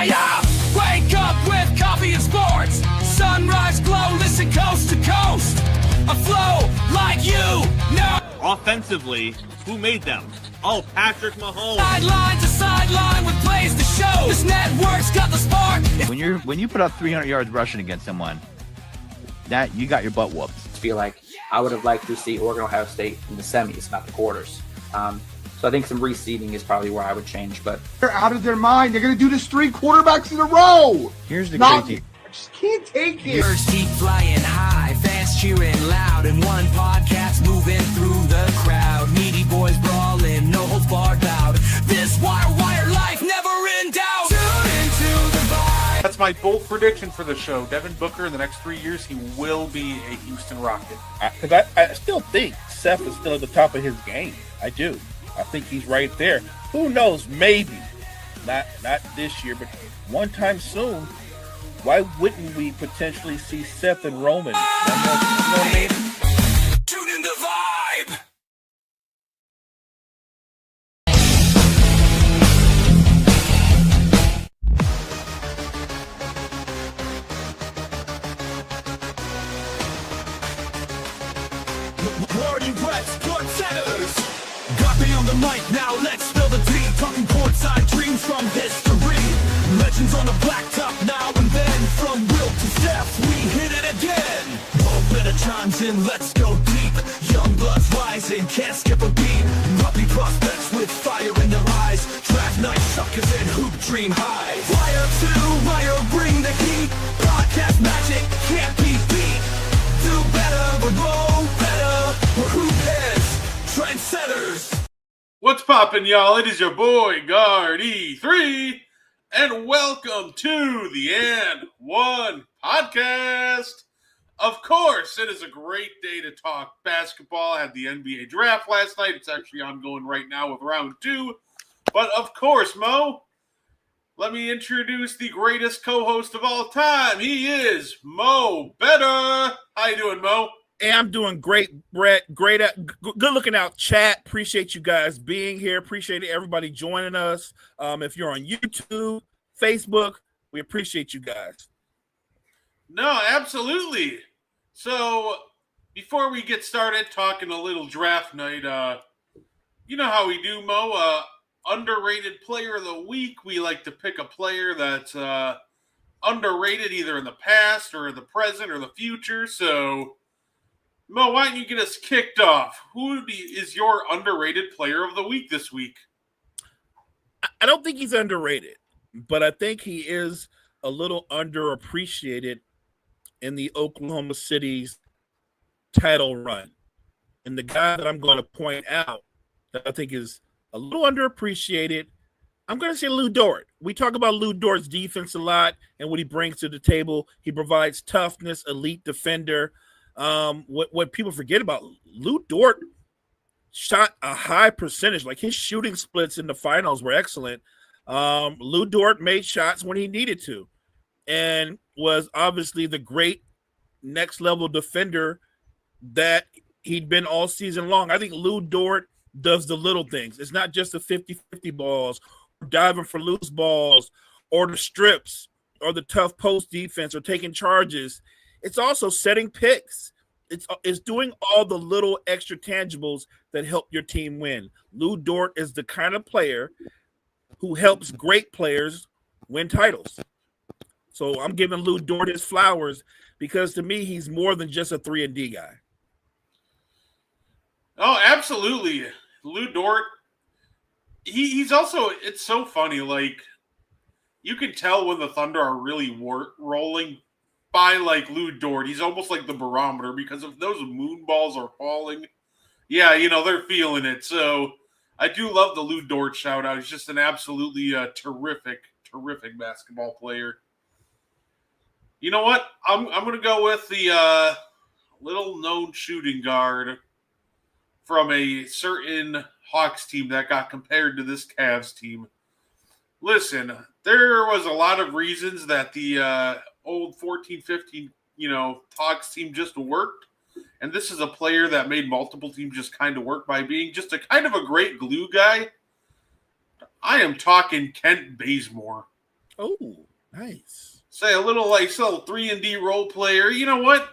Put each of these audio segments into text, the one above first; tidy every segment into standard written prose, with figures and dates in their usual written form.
Yeah. Wake up with coffee and sports. Sunrise glow, listen coast to coast. A flow like you know. Offensively, who made them? Oh, Patrick Mahomes. Sideline to sideline with plays to show. This network's got the spark. When you put up 300 yards rushing against someone, that you got your butt whooped. I feel like I would have liked to see Oregon Ohio State in the semis, not the quarters. So I think some reseeding is probably where I would change. But they're out of their mind. They're going to do this 3 quarterbacks in a row. Here's the crazy. I just can't take it. Birds keep flying high, fast cheering loud, and one podcast moving through the crowd. Needy boys brawling, no holds barred bout. This wire life never in doubt. Tune into the vibe. That's my bold prediction for the show. Devin Booker, in the next 3 years, he will be a Houston Rocket. Because I still think Seth is still at the top of his game. I do. I think he's right there. Who knows? Maybe. Not this year, but one time soon. Why wouldn't we potentially see Seth and Roman? You know what I mean? Tune in the vibe. Warning reps, court centers. Got me on the mic now, let's spill the tea. Talking courtside dreams from history. Legends on the blacktop now and then. From Will to Steph, we hit it again. Better chimes in, let's go deep. Young blood's rising, can't skip a beat. Puppy prospects with fire in their eyes. Draft night suckers and hoop dream high. Wire to wire, bring the heat. Podcast magic can't be beat. Do better, but roll better. Or who cares? Trendsetters. What's poppin', y'all? It is your boy, Gardi3, and welcome to the And One Podcast. Of course, it is a great day to talk basketball. I had the NBA draft last night. It's actually ongoing right now with round 2. But of course, Mo, let me introduce the greatest co-host of all time. He is Mo Better. How you doing, Mo? Hey, I'm doing great, Brett. Great, good looking out, chat. Appreciate you guys being here. Appreciate everybody joining us. If you're on YouTube, Facebook, we appreciate you guys. No, absolutely. So, before we get started talking a little draft night, you know how we do, Mo. Underrated player of the week. We like to pick a player that's underrated either in the past or in the present or the future. So, Mo, why don't you get us kicked off? Who is your underrated player of the week this week? I don't think he's underrated, but I think he is a little underappreciated in the Oklahoma City's title run. And the guy that I'm going to point out that I think is a little underappreciated, I'm going to say Lou Dort. We talk about Lou Dort's defense a lot and what he brings to the table. He provides toughness, elite defender. What people forget about Lou Dort shot a high percentage, like his shooting splits in the finals were excellent. Lou Dort made shots when he needed to and was obviously the great next level defender that he'd been all season long. I think Lou Dort does the little things. It's not just the 50-50 balls, or diving for loose balls, or the strips, or the tough post defense, or taking charges. It's also setting picks. It's doing all the little extra tangibles that help your team win. Lou Dort is the kind of player who helps great players win titles. So I'm giving Lou Dort his flowers because to me, he's more than just a 3-and-D guy. Oh, absolutely. Lou Dort, he's also, it's so funny, like, you can tell when the Thunder are really rolling by, like, Lou Dort. He's almost like the barometer because if those moon balls are falling, yeah, you know, they're feeling it. So I do love the Lou Dort shout-out. He's just an absolutely terrific basketball player. You know what? I'm going to go with the little-known shooting guard from a certain Hawks team that got compared to this Cavs team. Listen, there was a lot of reasons that the old 14-15 Hawks team just worked. And this is a player that made multiple teams just kind of work by being just a kind of a great glue guy. I am talking Kent Bazemore. Oh, nice. Say a little 3-and-D role player. You know what?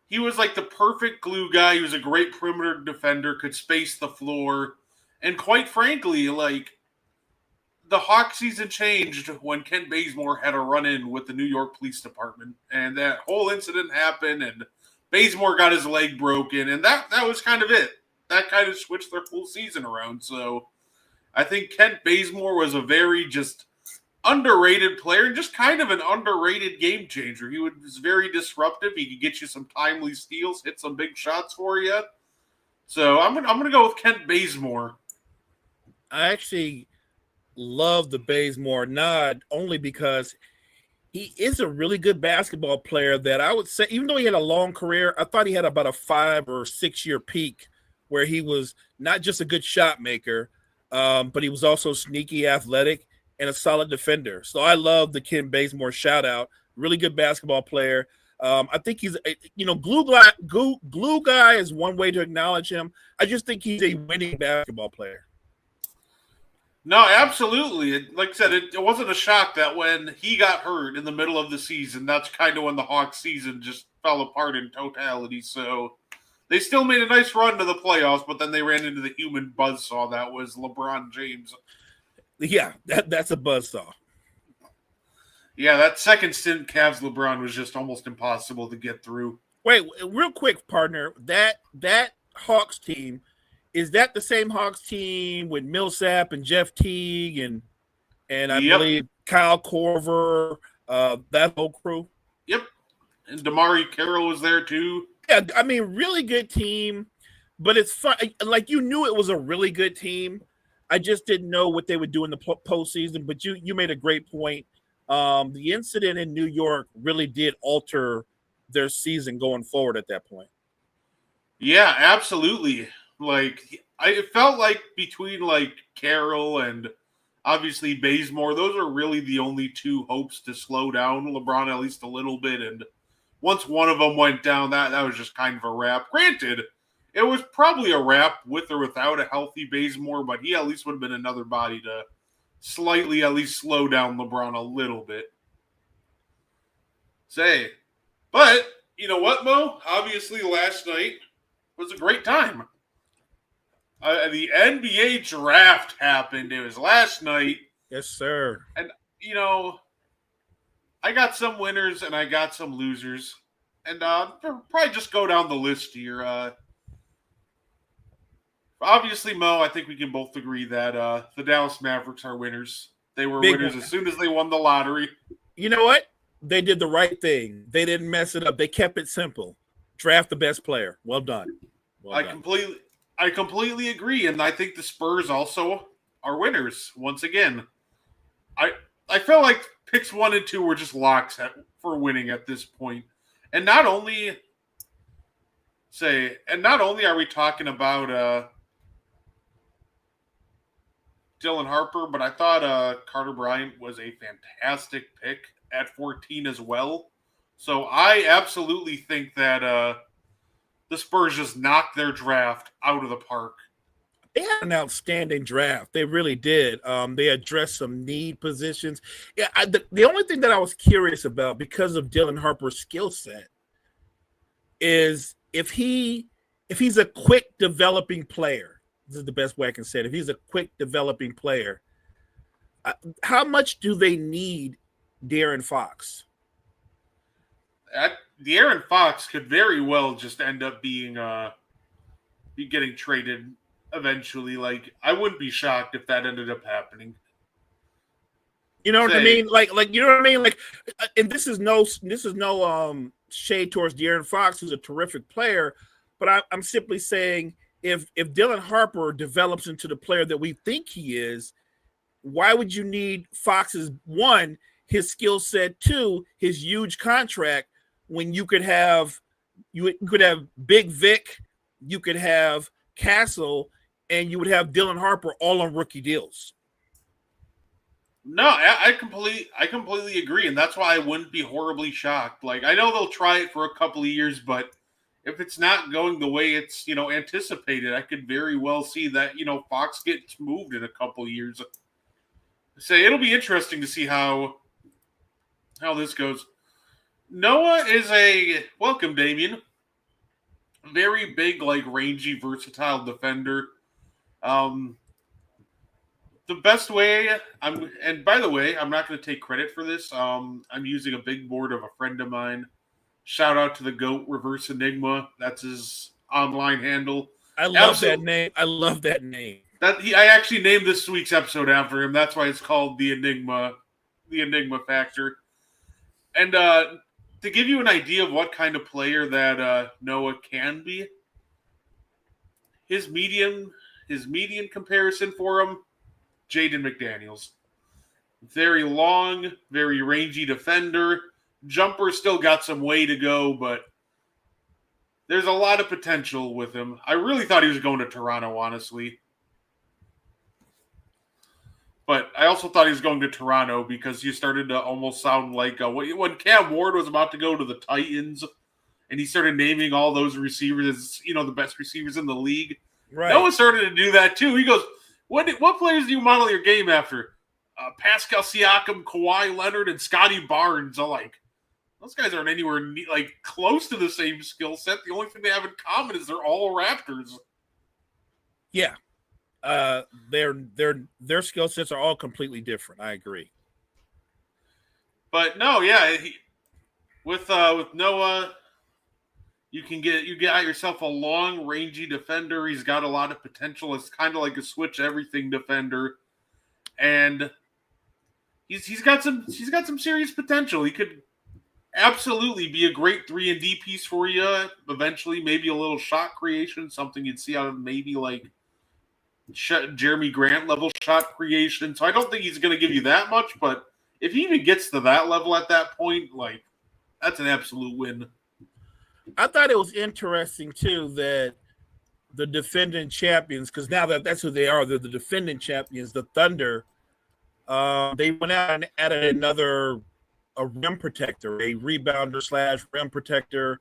He was like the perfect glue guy. He was a great perimeter defender, could space the floor. And quite frankly, the Hawks season changed when Kent Bazemore had a run-in with the New York Police Department. And that whole incident happened, and Bazemore got his leg broken, and that was kind of it. That kind of switched their full season around. So I think Kent Bazemore was a very just underrated player and just kind of an underrated game changer. He was very disruptive. He could get you some timely steals, hit some big shots for you. So I'm gonna go with Kent Bazemore. I actually love the Bazemore nod only because he is a really good basketball player that I would say, even though he had a long career, I thought he had about a 5 or 6 year peak where he was not just a good shot maker, but he was also sneaky athletic and a solid defender. So I love the Ken Bazemore shout out. Really good basketball player. I think he's, glue guy is one way to acknowledge him. I just think he's a winning basketball player. No, absolutely. Like I said, it wasn't a shock that when he got hurt in the middle of the season, that's kind of when the Hawks season just fell apart in totality. So they still made a nice run to the playoffs, but then they ran into the human buzzsaw that was LeBron James. Yeah, that's a buzzsaw. Yeah, that second stint Cavs LeBron was just almost impossible to get through. Wait, real quick, partner. That Hawks team, is that the same Hawks team with Millsap and Jeff Teague and I believe Kyle Korver, that whole crew? Yep. And Damari Carroll was there too. Yeah, I mean, really good team, but it's fun. Like, you knew it was a really good team. I just didn't know what they would do in the postseason, but you made a great point. The incident in New York really did alter their season going forward at that point. Yeah, absolutely. It felt like between Carroll and obviously Bazemore, those are really the only two hopes to slow down LeBron at least a little bit. And once one of them went down, that was just kind of a wrap. Granted, it was probably a wrap with or without a healthy Bazemore, but he at least would have been another body to slightly at least slow down LeBron a little bit. But you know what, Mo? Obviously last night was a great time. The NBA draft happened. It was last night. Yes, sir. And, I got some winners and I got some losers. And probably just go down the list here. Obviously, Mo, I think we can both agree that the Dallas Mavericks are winners. They were winners as soon as they won the lottery. You know what? They did the right thing. They didn't mess it up. They kept it simple. Draft the best player. Well done. I completely agree, and I think the Spurs also are winners once again. I feel like picks 1 and 2 were just locks for winning at this point. And not only are we talking about Dylan Harper, but I thought Carter Bryant was a fantastic pick at 14 as well. So I absolutely think that the Spurs just knocked their draft out of the park. They had an outstanding draft. They really did. They addressed some need positions. Yeah, the only thing that I was curious about because of Dylan Harper's skill set is if he's a quick developing player. This is the best way I can say it. If he's a quick developing player, how much do they need De'Aaron Fox? De'Aaron Fox could very well just end up being getting traded eventually. I wouldn't be shocked if that ended up happening. You know what I mean? Like you know what I mean? And this is no shade towards De'Aaron Fox, who's a terrific player, but I'm simply saying if Dylan Harper develops into the player that we think he is, why would you need Fox's, 1, his skill set, 2, his huge contract, when you could have Big Vic, you could have Castle, and you would have Dylan Harper all on rookie deals? No, I completely agree, and that's why I wouldn't be horribly shocked. Like, I know they'll try it for a couple of years, but if it's not going the way it's anticipated, I could very well see that Fox gets moved in a couple of years. Say it'll be interesting to see how this goes. Noah is a welcome, Damien. Very big, like rangy, versatile defender. Um, the best way and by the way, I'm not going to take credit for this. I'm using a big board of a friend of mine. Shout out to the GOAT Reverse Enigma. That's his online handle. I love that name. I love that name. I actually named this week's episode after him. That's why it's called the Enigma Factor. And to give you an idea of what kind of player that Noah can be, his median comparison for him, Jaden McDaniels. Very long, very rangy defender. Jumper still got some way to go, but there's a lot of potential with him. I really thought he was going to Toronto, honestly. But I also thought he was going to Toronto because he started to almost sound like when Cam Ward was about to go to the Titans and he started naming all those receivers as, the best receivers in the league. Right. Noah started to do that too. He goes, what players do you model your game after? Pascal Siakam, Kawhi Leonard, and Scotty Barnes. I'm like, those guys aren't anywhere close to the same skill set. The only thing they have in common is they're all Raptors. Yeah. Their skill sets are all completely different. I agree. But no, yeah, with Noah, you get yourself a long, rangy defender. He's got a lot of potential. It's kind of like a switch everything defender, and he's got some serious potential. He could absolutely be a great 3-and-D piece for you. Eventually, maybe a little shot creation, something you'd see out of maybe like Jeremy Grant level shot creation. So I don't think he's going to give you that much, but if he even gets to that level at that point, like, that's an absolute win. I thought it was interesting too that the defending champions, because now that's who they are, they're the defending champions, the Thunder. They went out and added a rim protector, a rebounder / rim protector.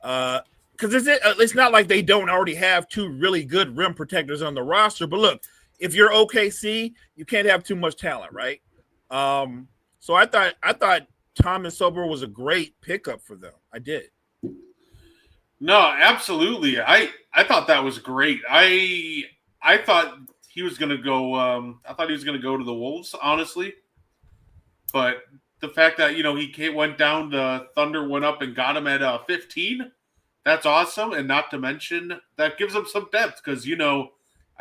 Because it's not like they don't already have two really good rim protectors on the roster. But look, if you're OKC, you can't have too much talent, right? So I thought Thomas Sober was a great pickup for them. I did. No, absolutely. I thought that was great. I thought he was going to go. I thought he was going to go to the Wolves, honestly. But the fact that he went down, the Thunder went up and got him at 15. That's awesome, and not to mention that gives him some depth because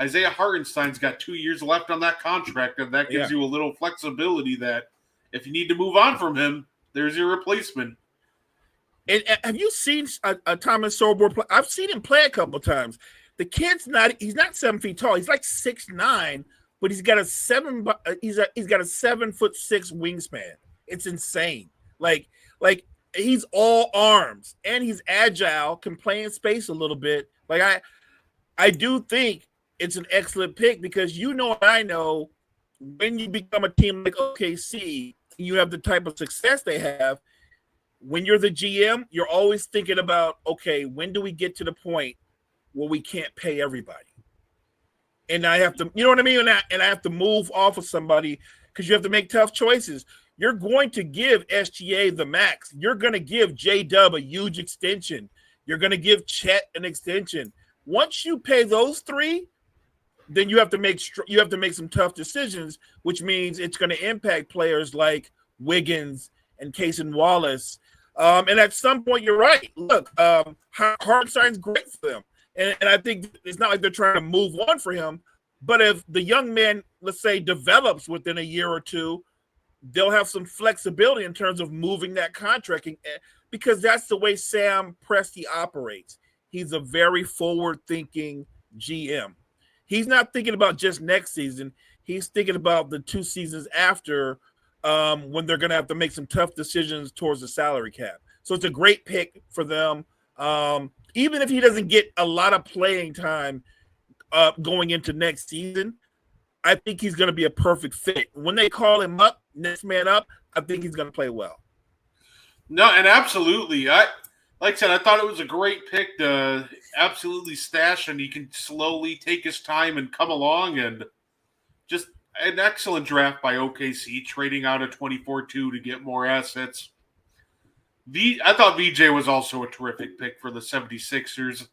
Isaiah Hartenstein's got 2 years left on that contract, and that gives you a little flexibility that if you need to move on from him, there's your replacement. And have you seen a Thomas Sobor play? I've seen him play a couple times. The kid's he's not 7 feet tall. He's like 6'9", but he's got a 7'6" wingspan. It's insane. Like he's all arms and he's agile, can play in space a little bit. Like I do think it's an excellent pick because I know when you become a team like OKC, you have the type of success they have. When you're the GM, you're always thinking about, okay, when do we get to the point where we can't pay everybody? And I have to, you know what I mean? And I have to move off of somebody because you have to make tough choices. You're going to give SGA the max. You're going to give J-Dub a huge extension. You're going to give Chet an extension. Once you pay those three, then you have to make some tough decisions, which means it's going to impact players like Wiggins and Cason Wallace. And at some point, you're right. Look, Hartenstein's great for them. And I think it's not like they're trying to move on for him. But if the young man, let's say, develops within a year or two, they'll have some flexibility in terms of moving that contract because that's the way Sam Presti operates. He's a very forward-thinking GM. He's not thinking about just next season. He's thinking about the 2 seasons after when they're going to have to make some tough decisions towards the salary cap. So it's a great pick for them. Even if he doesn't get a lot of playing time going into next season, I think he's going to be a perfect fit. When they call him up, next man up, I think he's going to play well. No, and absolutely. Like I said, I thought it was a great pick to absolutely stash, and he can slowly take his time and come along, and just an excellent draft by OKC, trading out a 24-2 to get more assets. I thought VJ was also a terrific pick for the 76ers.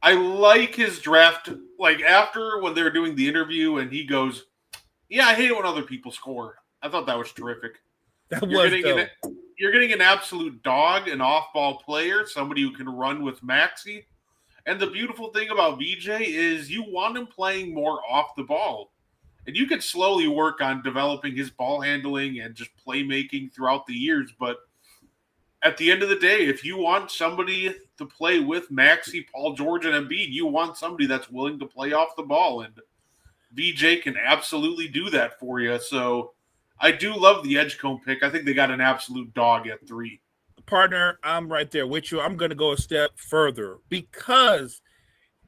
I like his draft, like after when they're doing the interview and he goes, yeah, I hate it when other people score. I thought that was terrific. You're getting an absolute dog, an off-ball player, somebody who can run with Maxey. And the beautiful thing about VJ is you want him playing more off the ball. And you can slowly work on developing his ball handling and just playmaking throughout the years. But at the end of the day, if you want somebody to play with Maxey, Paul George, and Embiid, you want somebody that's willing to play off the ball. And VJ can absolutely do that for you. So I do love the Edgecombe pick. I think they got an absolute dog at 3. Partner, I'm right there with you. I'm going to go a step further because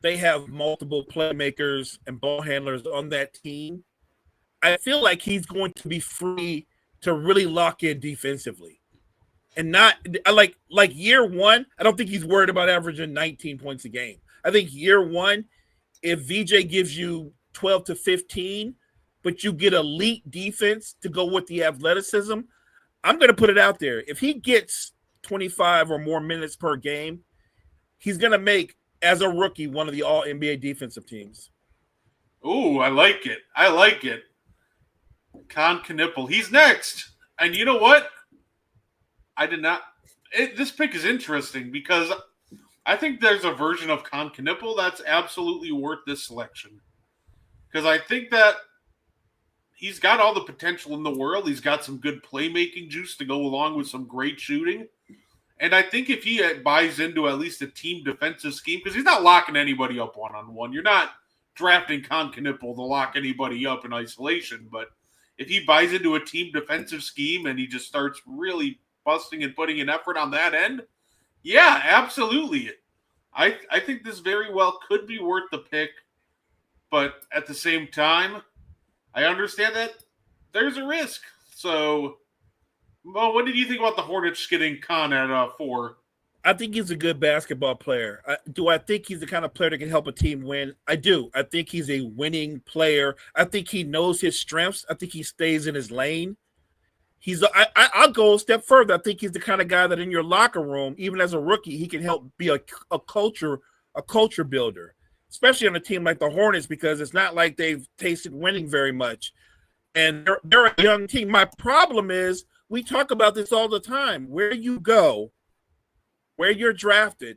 they have multiple playmakers and ball handlers on that team. I feel like he's going to be free to really lock in defensively. And not like year one, I don't think he's worried about averaging 19 points a game. I think year one, if VJ gives you 12 to 15, but you get elite defense to go with the athleticism, I'm going to put it out there. If he gets 25 or more minutes per game, he's going to make, as a rookie, one of the all-NBA defensive teams. Ooh, I like it. I like it. Con Knipple. He's next. And you know what? This pick is interesting because I think there's a version of Con Knipple that's absolutely worth this selection. Because I think that he's got all the potential in the world. He's got some good playmaking juice to go along with some great shooting. And I think if he buys into at least a team defensive scheme, because he's not locking anybody up one-on-one. You're not drafting Con Knipple to lock anybody up in isolation. But if he buys into a team defensive scheme and he just starts really busting and putting an effort on that end, yeah, absolutely. I think this very well could be worth the pick. But at the same time, I understand that there's a risk. So, Mo, what did you think about the Hornets getting Con at 4? I think he's a good basketball player. Do I think he's the kind of player that can help a team win? I do. I think he's a winning player. I think he knows his strengths. I think he stays in his lane. I'll go a step further. I think he's the kind of guy that in your locker room, even as a rookie, he can help be a culture builder, especially on a team like the Hornets, because it's not like they've tasted winning very much. And they're a young team. My problem is we talk about this all the time. Where you go, where you're drafted,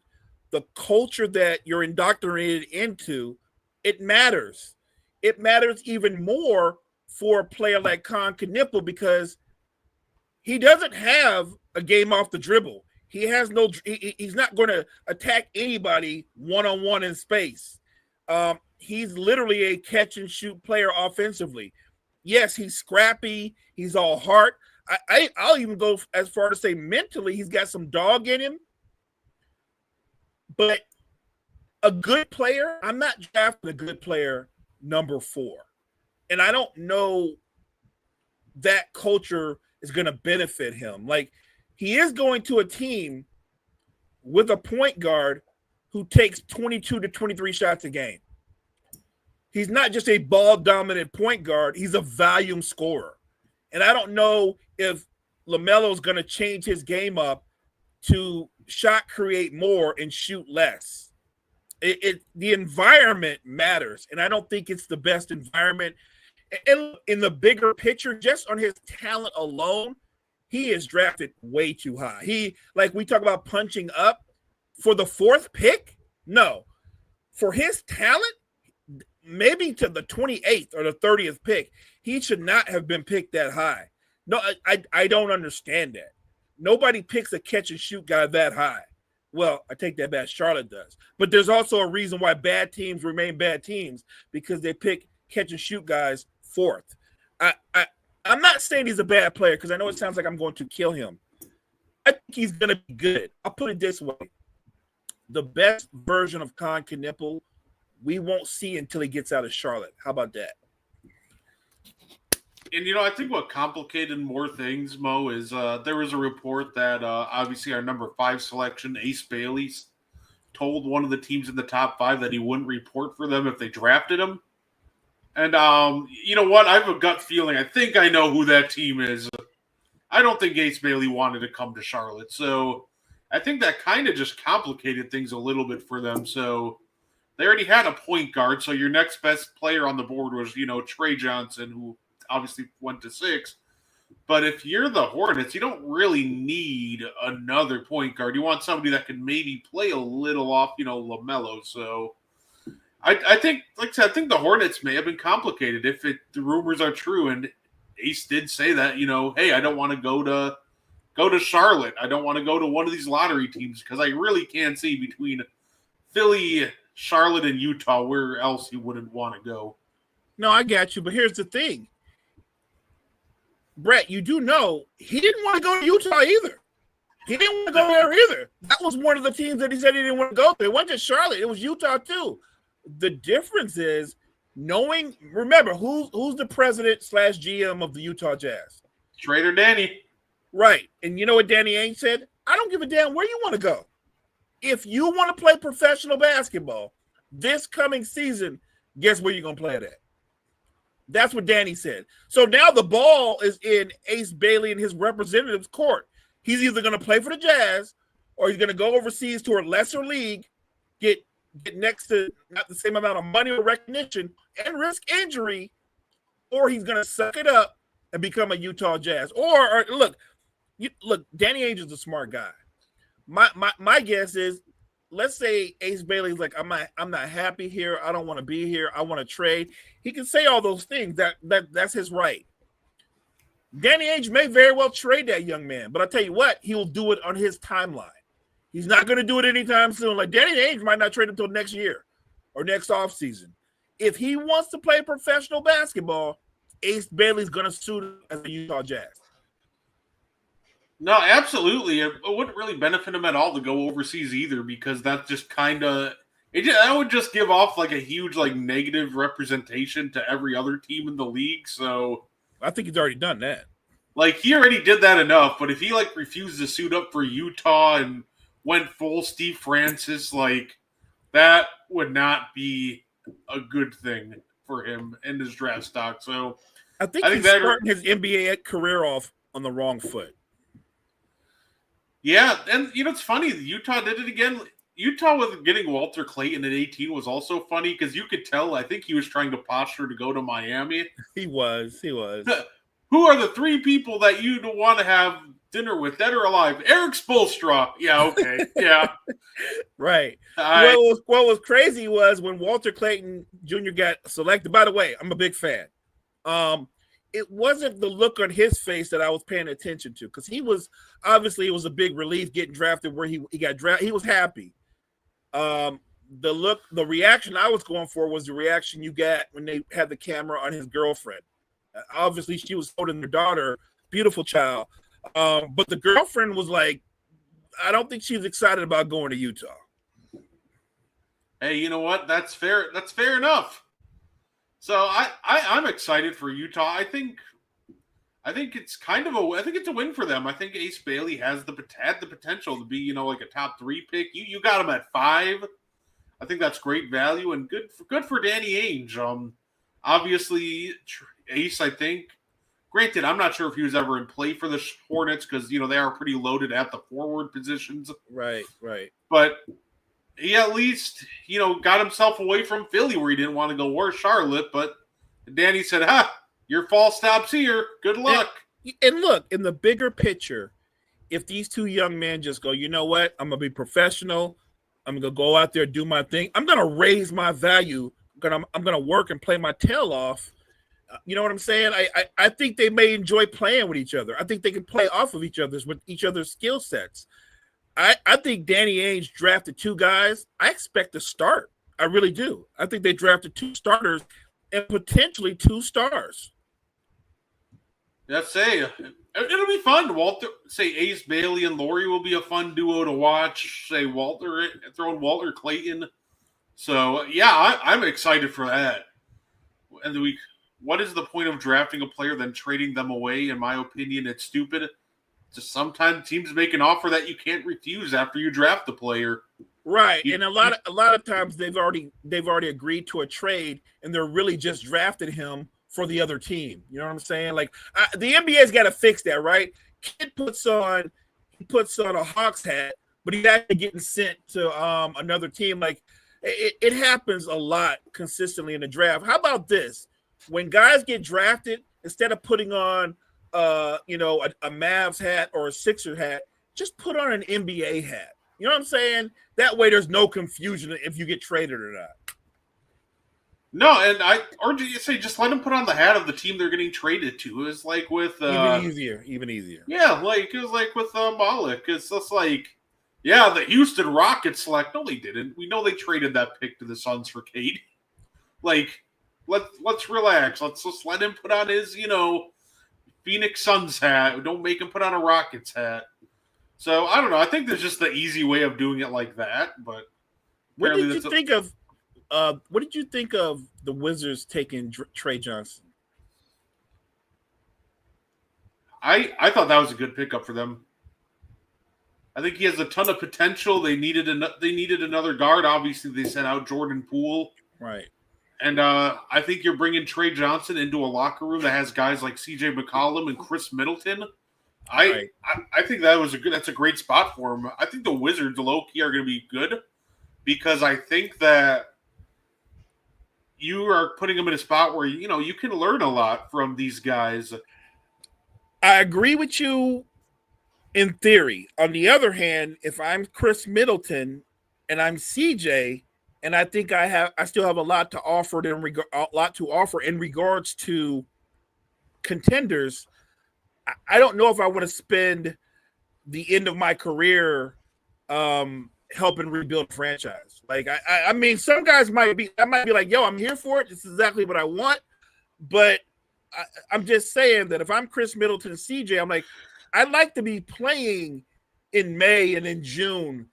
the culture that you're indoctrinated into, it matters. It matters even more for a player like Con Knipple because he doesn't have a game off the dribble. He has he's not going to attack anybody one-on-one in space. He's literally a catch and shoot player offensively. Yes, he's scrappy. He's all heart. I'll even go as far to say mentally, he's got some dog in him. But a good player, I'm not drafting a good player number 4. And I don't know that culture is going to benefit him. Like, he is going to a team with a point guard who takes 22 to 23 shots a game. He's not just a ball-dominant point guard. He's a volume scorer. And I don't know if LaMelo's going to change his game up to shot create more and shoot less. The environment matters, and I don't think it's the best environment. And in the bigger picture, just on his talent alone, he is drafted way too high. Like we talk about punching up for the 4th pick. No, for his talent, maybe to the 28th or the 30th pick, he should not have been picked that high. No, I don't understand that. Nobody picks a catch and shoot guy that high. Well, I take that back. Charlotte does. But there's also a reason why bad teams remain bad teams, because they pick catch and shoot guys 4th. I'm not saying he's a bad player because I know it sounds like I'm going to kill him. I think he's going to be good. I'll put it this way. The best version of Con Knipple we won't see until he gets out of Charlotte. How about that? And I think what complicated more things, Mo, is there was a report that obviously our number 5 selection, Ace Bailey, told one of the teams in the top 5 that he wouldn't report for them if they drafted him. And you know what? I have a gut feeling. I think I know who that team is. I don't think Ace Bailey wanted to come to Charlotte, so I think that kind of just complicated things a little bit for them. So they already had a point guard, so your next best player on the board was, Trey Johnson, who obviously went to 6. But if you're the Hornets, you don't really need another point guard. You want somebody that can maybe play a little off, LaMelo. So I think, like I said, I think the Hornets may have been complicated if the rumors are true. And Ace did say that, hey, I don't want to go to Charlotte. I don't want to go to one of these lottery teams because I really can't see between Philly, Charlotte, and Utah where else he wouldn't want to go. No, I got you. But here's the thing. Brett, you do know he didn't want to go to Utah either. He didn't want to go there either. That was one of the teams that he said he didn't want to go to. It wasn't just Charlotte. It was Utah too. The difference is remember, who's the president / GM of the Utah Jazz? Trader Danny. Right. And you know what Danny Ainge said? I don't give a damn where you want to go. If you want to play professional basketball this coming season, guess where you're going to play it at? That's what Danny said. So now the ball is in Ace Bailey and his representative's court. He's either going to play for the Jazz or he's going to go overseas to a lesser league, get next to not the same amount of money or recognition and risk injury, or he's going to suck it up and become a Utah Jazz. Or look, Danny Ainge is a smart guy. My guess is, let's say Ace Bailey's like, I'm not happy here. I don't want to be here. I want to trade. He can say all those things. That's his right. Danny Ainge may very well trade that young man, but I'll tell you what, he will do it on his timeline. He's not going to do it anytime soon. Like Danny Ainge might not trade until next year or next offseason. If he wants to play professional basketball, Ace Bailey's going to suit him as a Utah Jazz. No, absolutely. It wouldn't really benefit him at all to go overseas either, because that's just kind of that would just give off like a huge negative representation to every other team in the league. So I think he's already done that. He already did that enough. But if he refused to suit up for Utah and went full Steve Francis, that would not be a good thing for him and his draft stock. So I think he's starting his NBA career off on the wrong foot. Yeah, and it's funny. Utah did it again. Utah with getting Walter Clayton at 18 was also funny because you could tell. I think he was trying to posture to go to Miami. He was. Who are the 3 people that you'd want to have dinner with, dead or alive? Eric Spoelstra. Yeah, okay. Yeah. Right. What was crazy was when Walter Clayton Jr. got selected. By the way, I'm a big fan. It wasn't the look on his face that I was paying attention to, because it was a big relief getting drafted where he got drafted. He was happy. The reaction I was going for was the reaction you got when they had the camera on his girlfriend. Obviously, she was holding their daughter, beautiful child. But the girlfriend was like, I don't think she's excited about going to Utah. Hey, you know what? That's fair. That's fair enough. So I'm excited for Utah. I think it's it's a win for them. I think Ace Bailey had the potential to be, a top 3 pick. You got him at 5. I think that's great value and good for Danny Ainge. Obviously Ace, I think. Granted, I'm not sure if he was ever in play for the Hornets because they are pretty loaded at the forward positions. Right. But he at least, got himself away from Philly where he didn't want to go, or Charlotte. But Danny said, your fall stops here. Good luck. And look, in the bigger picture, if these 2 young men just go, you know what? I'm going to be professional. I'm going to go out there, do my thing. I'm going to raise my value. I'm going to work and play my tail off. You know what I'm saying? I think they may enjoy playing with each other. I think they can play off of each other's skill sets. I think Danny Ainge drafted 2 guys. I expect to start. I really do. I think they drafted 2 starters and potentially 2 stars. Let's say it'll be fun. Ace Bailey and Laurie will be a fun duo to watch. Throwing Walter Clayton. So yeah, I'm excited for that. And what is the point of drafting a player then trading them away? In my opinion, it's stupid. Just sometimes teams make an offer that you can't refuse after you draft the player. Right, and a lot of times they've already agreed to a trade, and they're really just drafting him for the other team. You know what I'm saying? Like the NBA's got to fix that, right? Kid puts on a Hawks hat, but he's actually getting sent to another team. Like it happens a lot consistently in the draft. How about this? When guys get drafted, instead of putting on a Mavs hat or a Sixer hat, just put on an NBA hat. You know what I'm saying? That way there's no confusion if you get traded or not. No, or do you say just let them put on the hat of the team they're getting traded to? It's like with even easier. Yeah, like it was like with Malik. It's just like, yeah, the Houston Rockets select. No, they didn't. We know they traded that pick to the Suns for Cade. Like, let's relax. Let's just let him put on his, Phoenix Suns hat. Don't make him put on a Rockets hat. So I don't know. I think there's just the easy way of doing it like that. But what did you think of the Wizards taking Trey Johnson? I thought that was a good pickup for them. I think he has a ton of potential. They needed another guard. Obviously, they sent out Jordan Poole. Right. And I think you're bringing Trey Johnson into a locker room that has guys like C.J. McCollum and Chris Middleton. I think that's a great spot for him. I think the Wizards low-key are going to be good because I think that you are putting them in a spot where you can learn a lot from these guys. I agree with you in theory. On the other hand, if I'm Chris Middleton and I'm CJ, and I think I still have a lot to offer in regards to contenders. I don't know if I want to spend the end of my career helping rebuild a franchise. Like I mean, some guys might be like, yo, I'm here for it. This is exactly what I want. But I'm just saying that if I'm Chris Middleton and CJ, I'm like, I'd like to be playing in May and in June.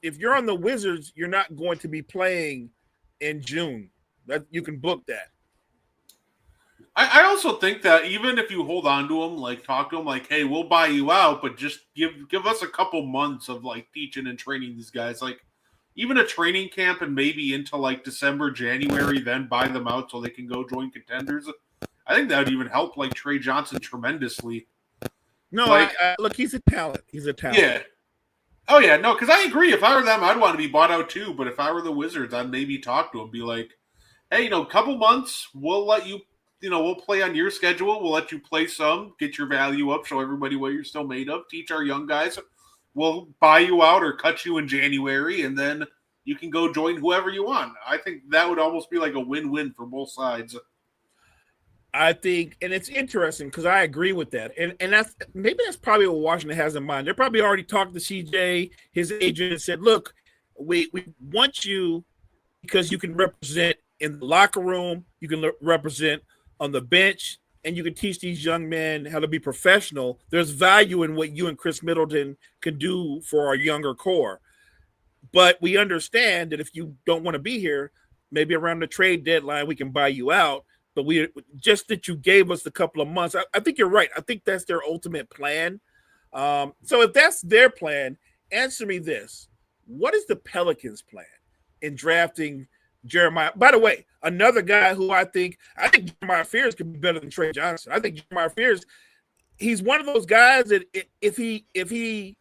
If you're on the Wizards, you're not going to be playing in June. That you can book that. I also think that even if you hold on to him, like talk to him, like, hey, we'll buy you out, but just give us a couple months of like teaching and training these guys. Like even a training camp and maybe into like December, January, then buy them out so they can go join contenders. I think that would even help like Trey Johnson tremendously. No, like, look, he's a talent. Yeah. Oh yeah, no, because I agree. If I were them, I'd want to be bought out too. But if I were the Wizards, I'd maybe talk to him, be like, hey, couple months, we'll let you. We'll play on your schedule. We'll let you play some, get your value up, show everybody what you're still made of, teach our young guys. We'll buy you out or cut you in January, and then you can go join whoever you want. I think that would almost be like a win-win for both sides. I think, and it's interesting because I agree with that. And that's probably what Washington has in mind. They're probably already talked to CJ, his agent, and said, look, we want you because you can represent in the locker room, you can represent on the bench, and you can teach these young men how to be professional. There's value in what you and Chris Middleton can do for our younger core. But we understand that if you don't want to be here, maybe around the trade deadline, we can buy you out. But we just that you gave us a couple of months. I think you're right. I think that's their ultimate plan. So if that's their plan, answer me this. What is the Pelicans' plan in drafting Jeremiah? By the way, another guy who I think Jeremiah Fears could be better than Trey Johnson. I think Jeremiah Fears, he's one of those guys that if he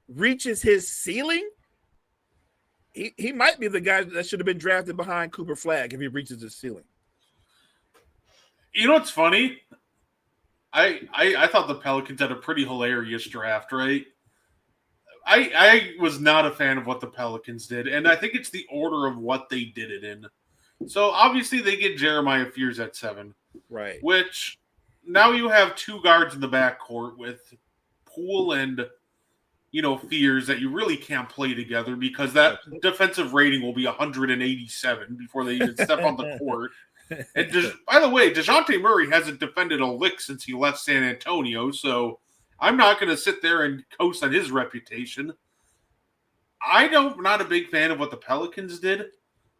reaches his ceiling, he might be the guy that should have been drafted behind Cooper Flagg if he reaches his ceiling. You know what's funny? I thought the Pelicans had a pretty hilarious draft, right? I was not a fan of what the Pelicans did, and I think it's the order of what they did it in. So obviously they get Jeremiah Fears at 7. Right. Which now you have two guards in the backcourt with Poole and Fears that you really can't play together because that defensive rating will be 187 before they even step on the court. And by the way, DeJounte Murray hasn't defended a lick since he left San Antonio, so I'm not going to sit there and coast on his reputation. I'm not a big fan of what the Pelicans did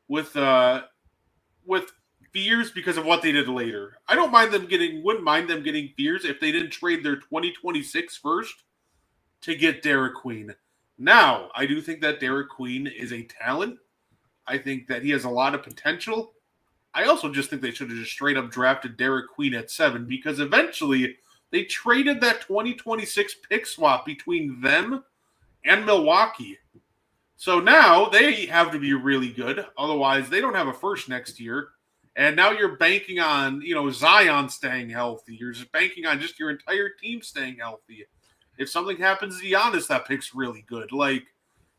with fears because of what they did later. I wouldn't mind them getting fears if they didn't trade their 2026 first to get Derek Queen. Now, I do think that Derek Queen is a talent. I think that he has a lot of potential. I also just think they should have just straight up drafted Derek Queen at 7 because eventually they traded that 2026 pick swap between them and Milwaukee. So now they have to be really good. Otherwise, they don't have a first next year. And now you're banking on, Zion staying healthy. You're just banking on just your entire team staying healthy. If something happens to Giannis, that pick's really good.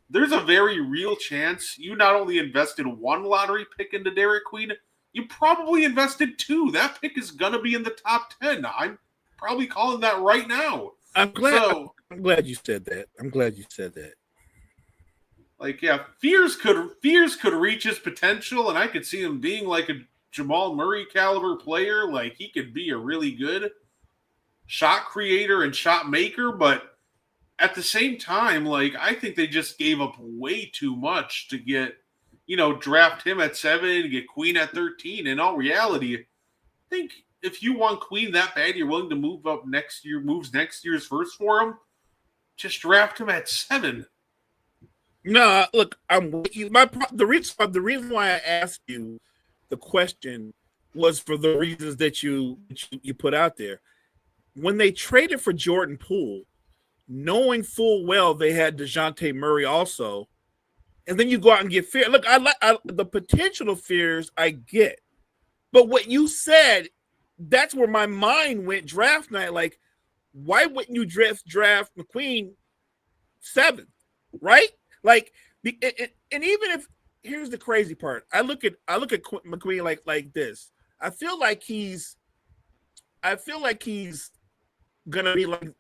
There's a very real chance you not only invested 1 lottery pick into Derek Queen, you probably invested 2. That pick is going to be in the top 10. I'm probably calling that right now. I'm glad you said that. Fears could reach his potential, and I could see him being like a Jamal Murray caliber player. He could be a really good shot creator and shot maker, but at the same time, I think they just gave up way too much to get, draft him at 7, get Queen at 13. In all reality, I think if you want Queen that bad, you're willing to move up next year's first for him, just draft him at 7. No, look, I'm with you. The reason why I asked you the question was for the reasons that you put out there. When they traded for Jordan Poole, knowing full well they had DeJounte Murray also, and then you go out and get Fear. Look, I the potential of Fears I get, but what you said, that's where my mind went draft night. Why wouldn't you draft McQueen 7th, right? And even if here's the crazy part, I look at McQueen like this. I feel like he's gonna be like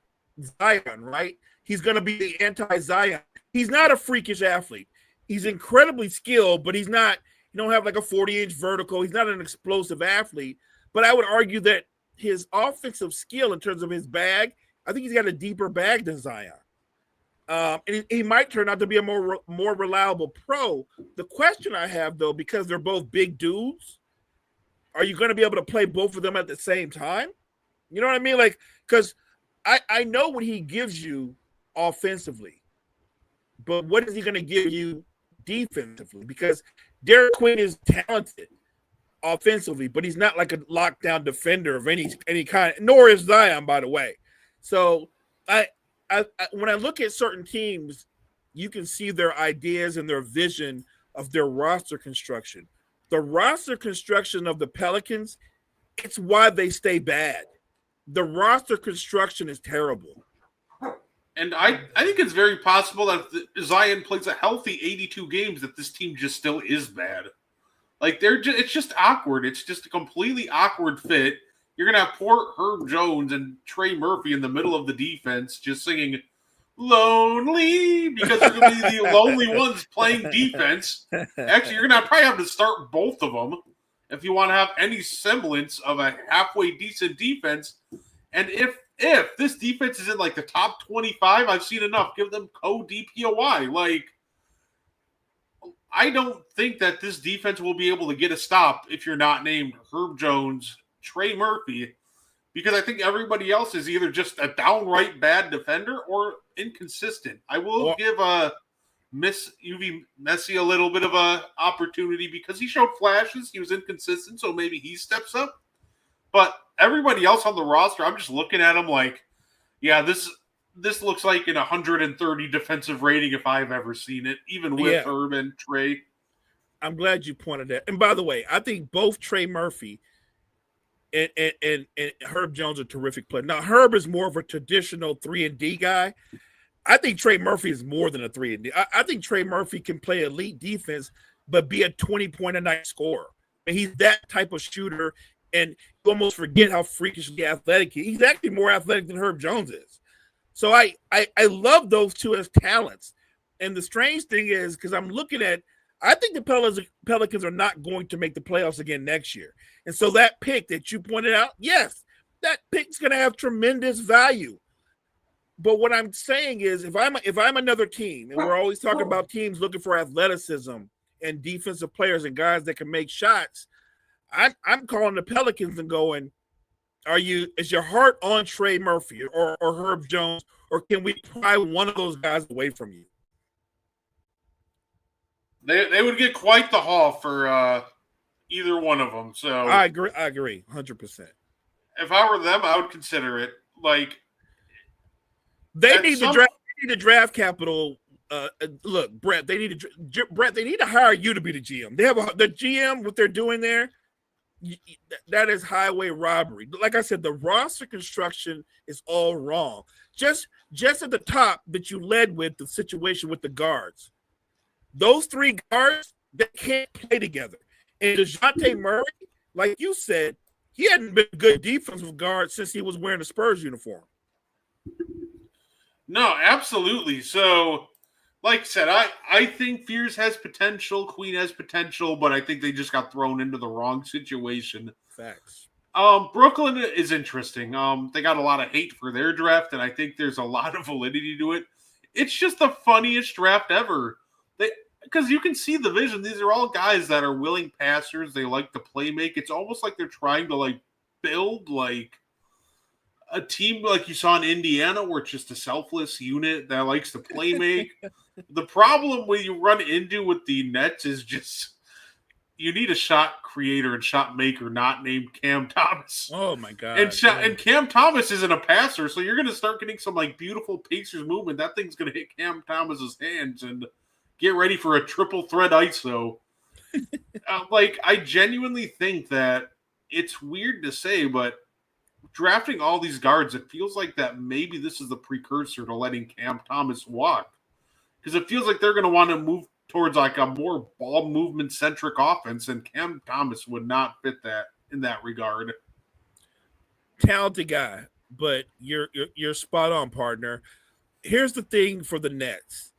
Zion, right? He's gonna be the anti-Zion. He's not a freakish athlete. He's incredibly skilled, but he's not. You don't have a 40-inch vertical. He's not an explosive athlete. But I would argue that his offensive skill in terms of his bag, I think he's got a deeper bag than Zion. And he might turn out to be a more reliable pro. The question I have, though, because they're both big dudes, are you going to be able to play both of them at the same time? You know what I mean? Because I know what he gives you offensively, but what is he going to give you defensively? Because Derek Queen is talented offensively, but he's not like a lockdown defender of any kind, nor is Zion, by the way. So I when I look at certain teams, you can see their ideas and their vision of their roster construction. The roster construction of the Pelicans, it's why they stay bad. The roster construction is terrible. And I think it's very possible that if Zion plays a healthy 82 games, that this team just still is bad. It's just awkward. It's just a completely awkward fit. You're going to have poor Herb Jones and Trey Murphy in the middle of the defense just singing "Lonely" because they're going to be the lonely ones playing defense. Actually, you're going to probably have to start both of them if you want to have any semblance of a halfway decent defense. And if this defense is in the top 25, I've seen enough. Give them co-DPOY. I don't think that this defense will be able to get a stop if you're not named Herb Jones, Trey Murphy, because I think everybody else is either just a downright bad defender or inconsistent. I will give UV Messi a little bit of a opportunity because he showed flashes. He was inconsistent, so maybe he steps up. But everybody else on the roster, I'm just looking at him this looks like an 130 defensive rating if I've ever seen it, even with Herb and Trey. I'm glad you pointed that. And by the way, I think both Trey Murphy and Herb Jones are terrific players. Now, Herb is more of a traditional 3-and-D guy. I think Trey Murphy is more than a 3-and-D. I think Trey Murphy can play elite defense, but be a 20-point-a-night scorer. And he's that type of shooter, and you almost forget how freakishly athletic he is. He's actually more athletic than Herb Jones is. So I love those two as talents. And the strange thing is, because I'm looking at, I think the Pelicans are not going to make the playoffs again next year. And so that pick that you pointed out, yes, that pick's going to have tremendous value. But what I'm saying is, if I'm another team, and we're always talking about teams looking for athleticism and defensive players and guys that can make shots, I'm calling the Pelicans and going, is your heart on Trey Murphy or Herb Jones, or can we pry one of those guys away from you? They would get quite the haul for either one of them. So I agree, 100%. If I were them, I would consider it. Like they need the draft capital. Look, Brett, they need to hire you to be the GM. They have the GM. What they're doing there, that is highway robbery. Like I said, the roster construction is all wrong. Just at the top that you led with the situation with the guards. Those three guards, they can't play together. And DeJounte Murray, like you said, he hadn't been a good defensive guard since he was wearing a Spurs uniform. No, absolutely. So, like I said, I think Fears has potential, Queen has potential, but I think they just got thrown into the wrong situation. Facts. Brooklyn is interesting. They got a lot of hate for their draft, and I think there's a lot of validity to it. It's just the funniest draft ever. Because you can see the vision. These are all guys that are willing passers. They like to play make. It's almost like they're trying to build a team like you saw in Indiana, where it's just a selfless unit that likes to play make. The problem when you run into with the Nets is just you need a shot creator and shot maker not named Cam Thomas. Oh my god! And Cam Thomas isn't a passer, so you're going to start getting some beautiful Pacers movement. That thing's going to hit Cam Thomas's hands and get ready for a triple threat ISO. I genuinely think that it's weird to say, but drafting all these guards, it feels like that maybe this is the precursor to letting Cam Thomas walk. Because it feels like they're going to want to move towards a more ball movement centric offense, and Cam Thomas would not fit that in that regard. Talented guy, but you're spot on, partner. Here's the thing for the Nets.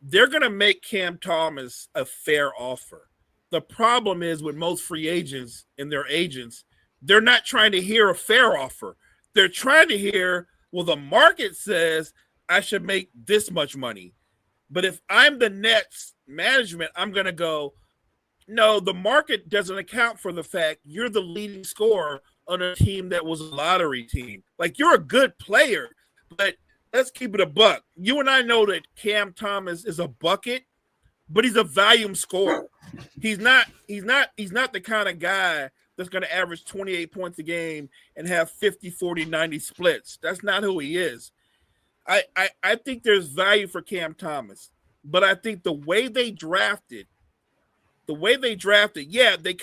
They're going to make Cam Thomas a fair offer. The problem is with most free agents and their agents, they're not trying to hear a fair offer. They're trying to hear, well, the market says I should make this much money. But if I'm the Nets management, I'm going to go, no, the market doesn't account for the fact you're the leading scorer on a team that was a lottery team. You're a good player, but let's keep it a buck. You and I know that Cam Thomas is a bucket, but he's a volume scorer. He's not the kind of guy that's going to average 28 points a game and have 50, 40, 90 splits. That's not who he is. I think there's value for Cam Thomas, but I think the way they drafted, yeah, they're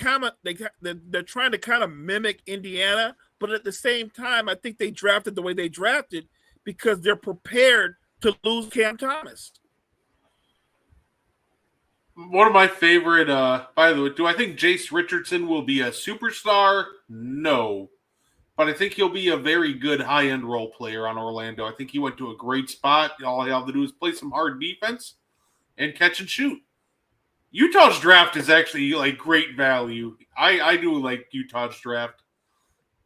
trying to kind of mimic Indiana, but at the same time, I think they drafted the way they drafted because they're prepared to lose Cam Thomas. One of my favorite, by the way, do I think Jace Richardson will be a superstar? No. But I think he'll be a very good high-end role player on Orlando. I think he went to a great spot. All he had to do is play some hard defense and catch and shoot. Utah's draft is actually great value. I do like Utah's draft.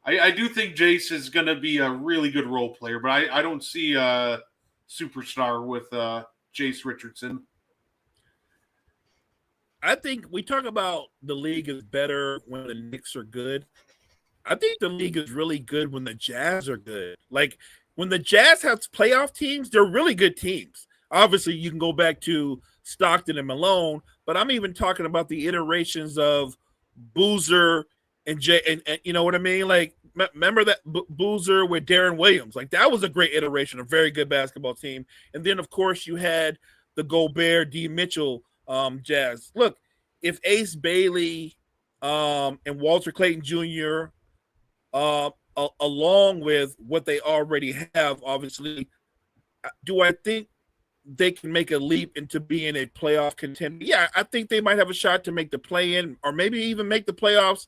I do think Jace is going to be a really good role player, but I don't see a superstar with Jace Richardson. I think we talk about the league is better when the Knicks are good. I think the league is really good when the Jazz are good. When the Jazz have playoff teams, they're really good teams. Obviously, you can go back to Stockton and Malone, but I'm even talking about the iterations of Boozer and Jay, and you know what I mean? Remember that Boozer with Darren Williams? That was a great iteration, a very good basketball team. And then, of course, you had the Gobert, D. Mitchell Jazz. Look, if Ace Bailey and Walter Clayton Jr., along with what they already have, obviously, do I think they can make a leap into being a playoff contender? Yeah, I think they might have a shot to make the play-in or maybe even make the playoffs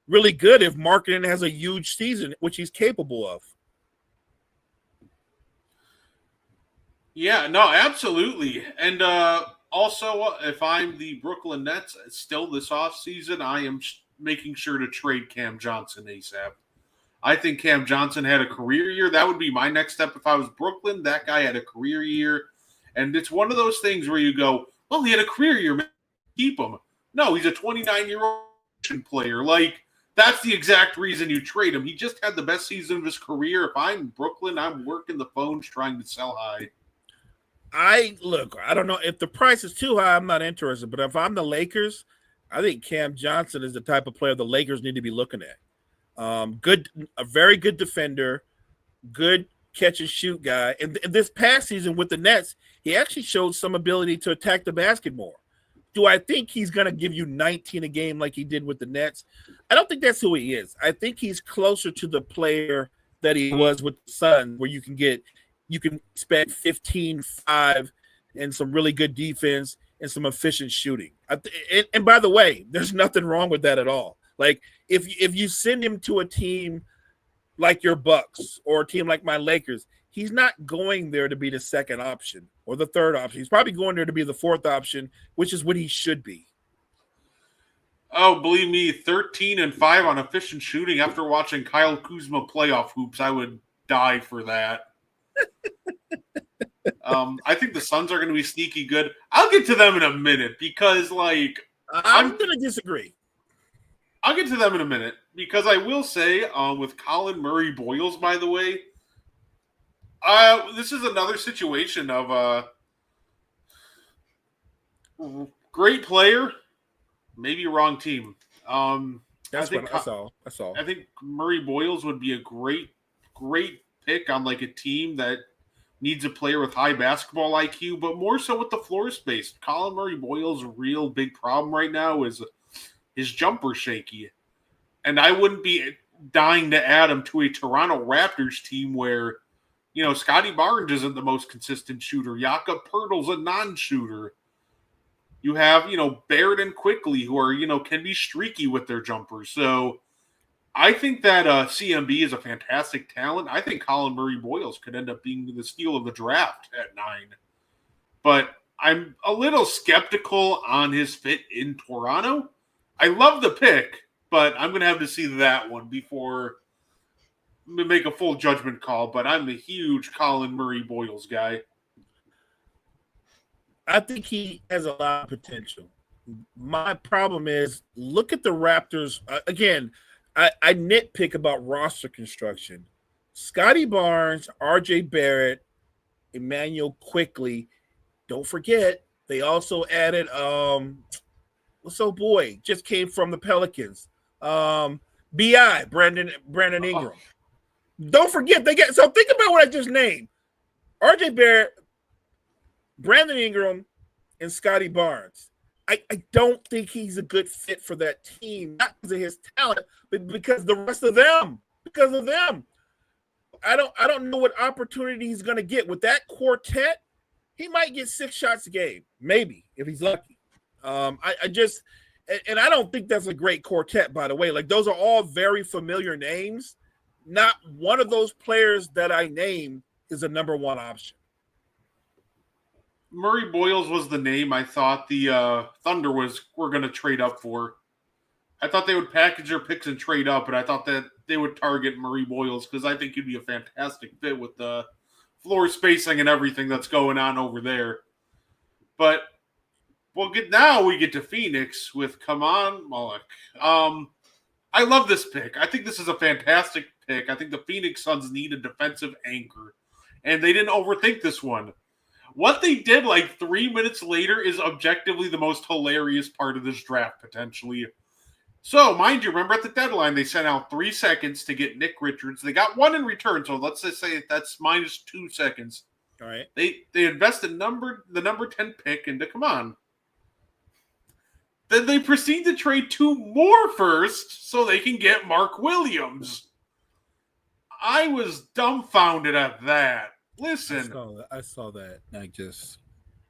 really good if Markkanen has a huge season, which he's capable of. Yeah, no, absolutely. And also, if I'm the Brooklyn Nets, still this offseason, I am making sure to trade Cam Johnson ASAP. I think Cam Johnson had a career year. That would be my next step if I was Brooklyn. That guy had a career year. And it's one of those things where you go, well, he had a career year. Keep him. No, he's a 29-year-old player. Like, that's the exact reason you trade him. He just had the best season of his career. If I'm in Brooklyn, I'm working the phones trying to sell high. I don't know if the price is too high. I'm not interested. But if I'm the Lakers, I think Cam Johnson is the type of player the Lakers need to be looking at. A very good defender, good catch and shoot guy. And this past season with the Nets, he actually showed some ability to attack the basket more. Do I think he's going to give you 19 a game like he did with the Nets? I don't think that's who he is. I think he's closer to the player that he was with the Suns, where you can expect 15, 5, and some really good defense and some efficient shooting. And by the way, there's nothing wrong with that at all. Like, if you send him to a team like your Bucks or a team like my Lakers, he's not going there to be the second option or the third option. He's probably going there to be the fourth option, which is what he should be. Oh, believe me, 13 and 5 on efficient shooting after watching Kyle Kuzma playoff hoops, I would die for that. I think the Suns are going to be sneaky good. I'll get to them in a minute because, like, I'm going to disagree. I'll get to them in a minute because I will say, with Colin Murray Boyles, by the way, this is another situation of great player, maybe wrong team. That's all. I think Murray Boyles would be a great pick on like a team that needs a player with high basketball IQ, but more so with the floor space. Colin Murray Boyles' real big problem right now is his jumper shaky. And I wouldn't be dying to add him to a Toronto Raptors team where, you know, Scotty Barnes isn't the most consistent shooter. Jakob Poeltl's a non-shooter. You have, you know, Barrett and Quickly who are, you know, can be streaky with their jumpers. So I think that CMB is a fantastic talent. I think Colin Murray Boyles could end up being the steal of the draft at 9. But I'm a little skeptical on his fit in Toronto. I love the pick, but I'm going to have to see that one before we make a full judgment call. But I'm a huge Colin Murray Boyles guy. I think he has a lot of potential. My problem is, look at the Raptors. Again, I nitpick about roster construction. Scotty Barnes, RJ Barrett, Emmanuel Quickly. Don't forget, they also added what's old boy? Just came from the Pelicans. BI, Brandon Ingram. Don't forget, think about what I just named. RJ Barrett, Brandon Ingram, and Scotty Barnes. I don't think he's a good fit for that team, not because of his talent, but because the rest of them. Because of them. I don't know what opportunity he's going to get. With that quartet, he might get 6 shots a game, maybe, if he's lucky. I don't think that's a great quartet, by the way. Like, those are all very familiar names. Not one of those players that I named is a number one option. Murray Boyles was the name I thought the Thunder were going to trade up for. I thought they would package their picks and trade up, but I thought that they would target Murray Boyles because I think he'd be a fantastic fit with the floor spacing and everything that's going on over there. But we get to Phoenix with come on, Malik. I love this pick. I think this is a fantastic pick. I think the Phoenix Suns need a defensive anchor, and they didn't overthink this one. What they did like 3 minutes later is objectively the most hilarious part of this draft, potentially. So, mind you, remember at the deadline, they sent out 3 seconds to get Nick Richards. They got 1 in return, so let's just say that's minus 2 seconds. All right. They invested the number 10 pick into, come on. Then they proceed to trade 2 more first so they can get Mark Williams. I was dumbfounded at that. Listen, I saw that.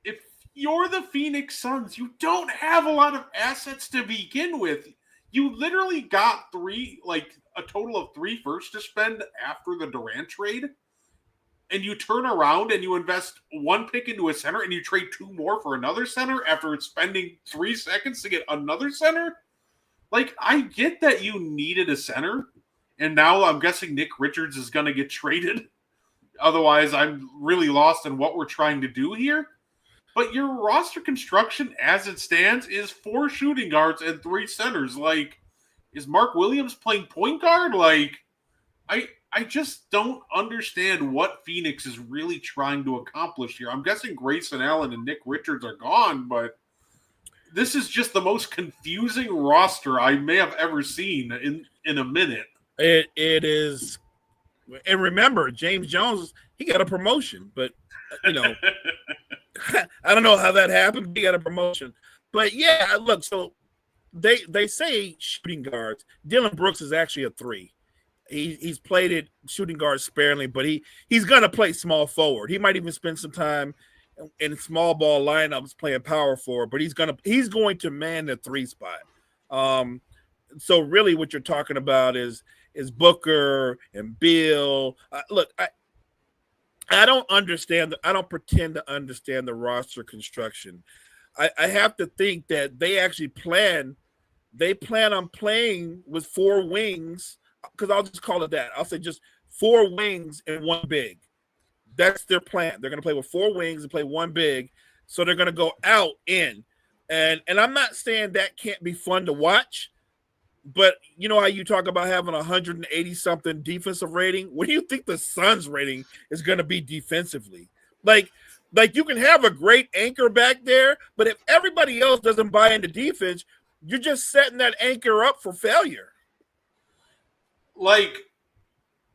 If you're the Phoenix Suns, you don't have a lot of assets to begin with. You literally got a total of 3 firsts to spend after the Durant trade, and you turn around and you invest 1 pick into a center and you trade 2 more for another center after spending 3 seconds to get another center. Like, I get that you needed a center, and now I'm guessing Nick Richards is going to get traded. Otherwise, I'm really lost in what we're trying to do here. But your roster construction as it stands is 4 shooting guards and 3 centers. Like, is Mark Williams playing point guard? Like, I just don't understand what Phoenix is really trying to accomplish here. I'm guessing Grayson Allen and Nick Richards are gone, but this is just the most confusing roster I may have ever seen in a minute. It is, and remember, James Jones, he got a promotion, but I don't know how that happened. He got a promotion, but yeah, look. So they say shooting guards. Dylan Brooks is actually a 3. He's played it shooting guard sparingly, but he's gonna play small forward. He might even spend some time in small ball lineups playing power forward, but he's going to man the 3 spot. So really, what you're talking about is Booker and Bill. Look, I don't understand. I don't pretend to understand the roster construction. I have to think that they actually plan on playing with 4 wings. Because I'll just call it that. I'll say just 4 wings and 1 big. That's their plan. They're going to play with 4 wings and play 1 big. So they're going to go out, in. And I'm not saying that can't be fun to watch. But you know how you talk about having 180-something defensive rating? What do you think the Suns' rating is going to be defensively? Like you can have a great anchor back there, but if everybody else doesn't buy into defense, you're just setting that anchor up for failure. Like,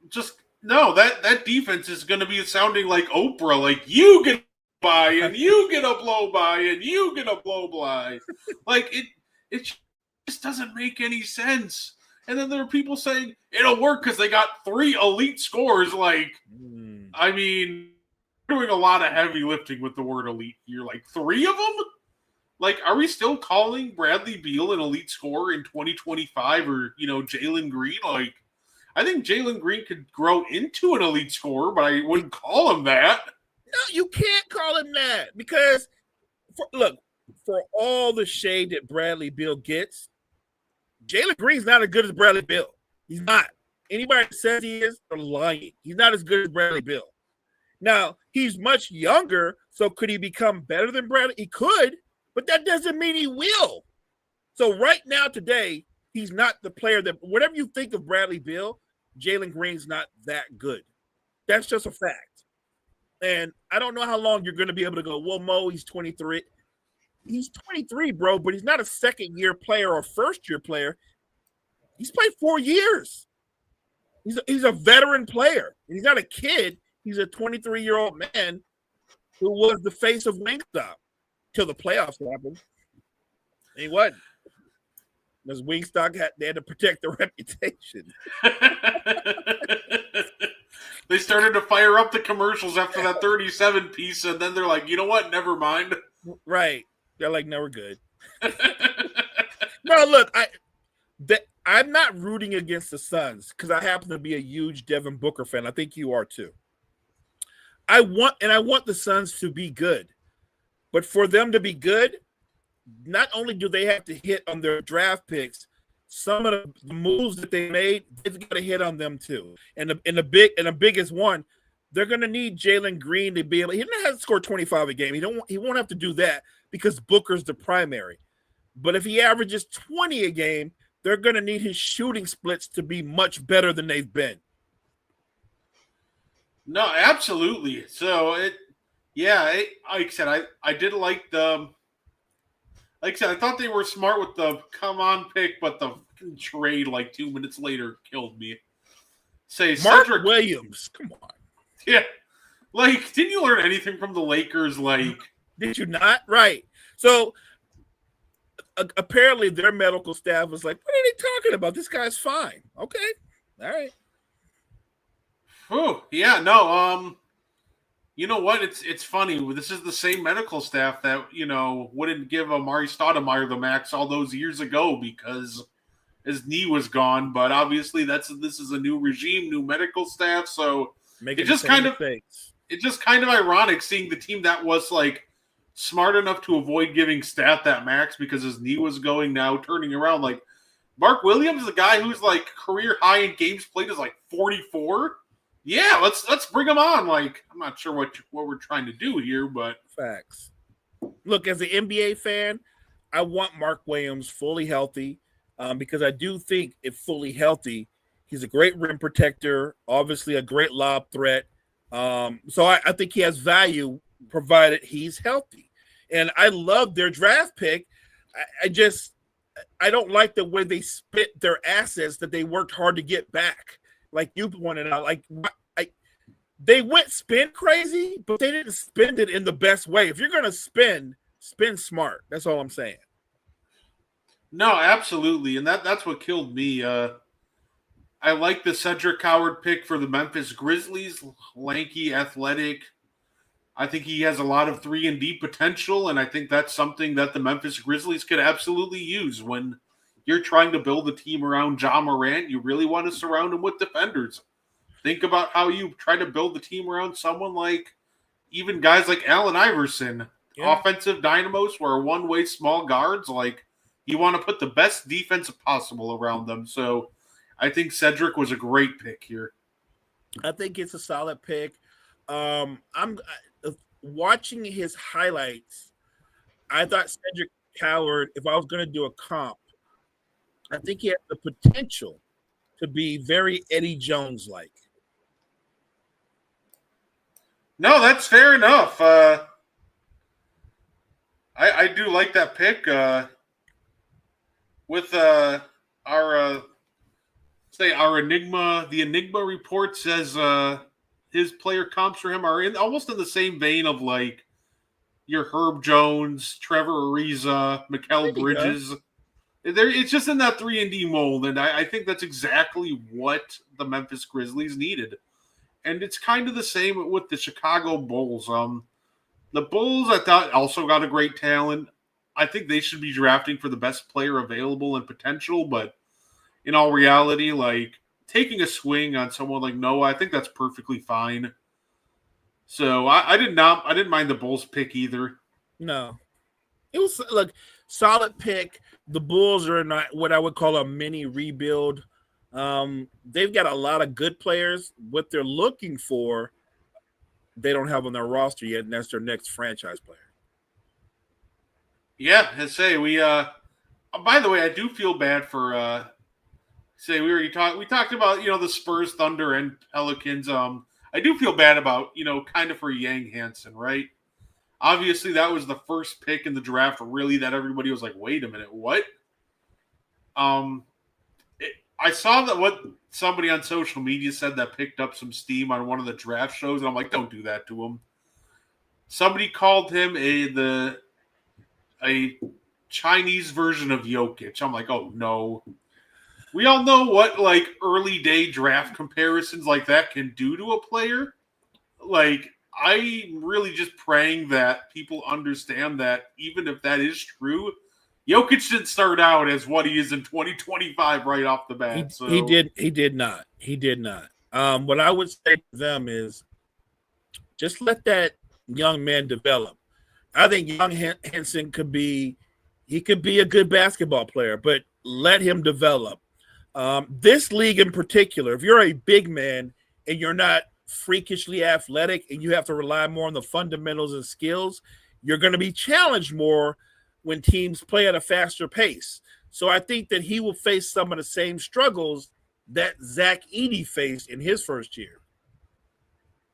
just no, that defense is going to be sounding like Oprah. Like, you get by and you get a blow by and you get a blow by. Like, it just doesn't make any sense. And then there are people saying it'll work because they got 3 elite scorers. Like, I mean, doing a lot of heavy lifting with the word elite here. Like, 3 of them? Like, are we still calling Bradley Beal an elite scorer in 2025 or, Jalen Green? Like, I think Jalen Green could grow into an elite scorer, but I wouldn't call him that. No, you can't call him that because, for all the shade that Bradley Beal gets, Jalen Green's not as good as Bradley Beal. He's not. Anybody that says he is, they're lying. He's not as good as Bradley Beal. Now, he's much younger, so could he become better than Bradley? He could, but that doesn't mean he will. So right now, today, he's not the player that, whatever you think of Bradley Beal, Jalen Green's not that good. That's just a fact. And I don't know how long you're going to be able to go, well, Mo, he's 23. He's 23, bro, but he's not a second-year player or first-year player. He's played 4 years. He's a veteran player. And he's not a kid. He's a 23-year-old man who was the face of Wingstop till the playoffs happened. And he wasn't. Because Wingstop they had to protect their reputation. They started to fire up the commercials after that 37 piece, and then they're like, you know what? Never mind. Right. They're like, no, we're good. No, look, I'm not rooting against the Suns because I happen to be a huge Devin Booker fan. I think you are too. I want the Suns to be good. But for them to be good, not only do they have to hit on their draft picks, some of the moves that they made, they've got to hit on them too. And the biggest one, they're going to need Jalen Green to be able. He doesn't have to score 25 a game. He won't have to do that because Booker's the primary. But if he averages 20 a game, they're going to need his shooting splits to be much better than they've been. No, absolutely. So like I said, I did like the. Like I said, I thought they were smart with the come on pick, but the trade like 2 minutes later killed me. Say Mark Cedric Williams, come on. Yeah. Like, didn't you learn anything from the Lakers? Like, did you not? Right. So apparently their medical staff was like, what are they talking about? This guy's fine. Okay. All right. Oh, yeah, no, you know what? It's funny. This is the same medical staff that, wouldn't give Amari Stoudemire the max all those years ago because his knee was gone. But obviously this is a new regime, new medical staff. So it's just kind of ironic seeing the team that was like smart enough to avoid giving Stat that max because his knee was going now turning around. Like Mark Williams, the guy who's like career high in games played is like 44. Yeah, let's bring him on. Like, I'm not sure what we're trying to do here, but facts. look, as an NBA fan, I want Mark Williams fully healthy because I do think if fully healthy, he's a great rim protector, obviously a great lob threat. So I think he has value provided he's healthy. And I love their draft pick. I don't like the way they spent their assets that they worked hard to get back. Like you pointed out, they went spend crazy, but they didn't spend it in the best way. If you're going to spend smart. That's all I'm saying. No, absolutely, and that's what killed me. I like the Cedric Howard pick for the Memphis Grizzlies. Lanky, athletic. I think he has a lot of 3-and-D potential, and I think that's something that the Memphis Grizzlies could absolutely use when you're trying to build a team around Ja Morant. You really want to surround him with defenders. Think about how you try to build the team around someone like even guys like Allen Iverson, offensive dynamos who are one-way small guards. Like, you want to put the best defense possible around them. So I think Cedric was a great pick here. I think it's a solid pick. I'm watching his highlights. I thought Cedric Howard, if I was going to do a comp, I think he has the potential to be very Eddie Jones-like. No, that's fair enough. I do like that pick. With our Enigma, the Enigma report says his player comps for him are almost in the same vein of like your Herb Jones, Trevor Ariza, Mikal Bridges. It's just in that 3-and-D mold, and I think that's exactly what the Memphis Grizzlies needed. And it's kind of the same with the Chicago Bulls. The Bulls, I thought, also got a great talent. I think they should be drafting for the best player available and potential, but in all reality, like taking a swing on someone like Noah, I think that's perfectly fine. So I didn't mind the Bulls pick either. No, it was solid pick. The Bulls are in what I would call a mini rebuild. They've got a lot of good players. What they're looking for, they don't have on their roster yet, and that's their next franchise player. Yeah, I say we. By the way, I do feel bad for. We talked about the Spurs, Thunder, and Pelicans. I do feel bad about kind of for Yang Hansen, right? Obviously, that was the first pick in the draft, really, that everybody was like, "Wait a minute, what?" I saw that what somebody on social media said that picked up some steam on one of the draft shows, and I'm like, "Don't do that to him." Somebody called him a Chinese version of Jokic. I'm like, oh no. We all know what like early day draft comparisons like that can do to a player. Like, I'm really just praying that people understand that even if that is true, Jokic didn't start out as what he is in 2025 right off the bat. He did not. What I would say to them is just let that young man develop. I think young Henson could be a good basketball player, but let him develop. This league in particular, if you're a big man and you're not freakishly athletic and you have to rely more on the fundamentals and skills, you're going to be challenged more when teams play at a faster pace. So I think that he will face some of the same struggles that Zach Edey faced in his first year.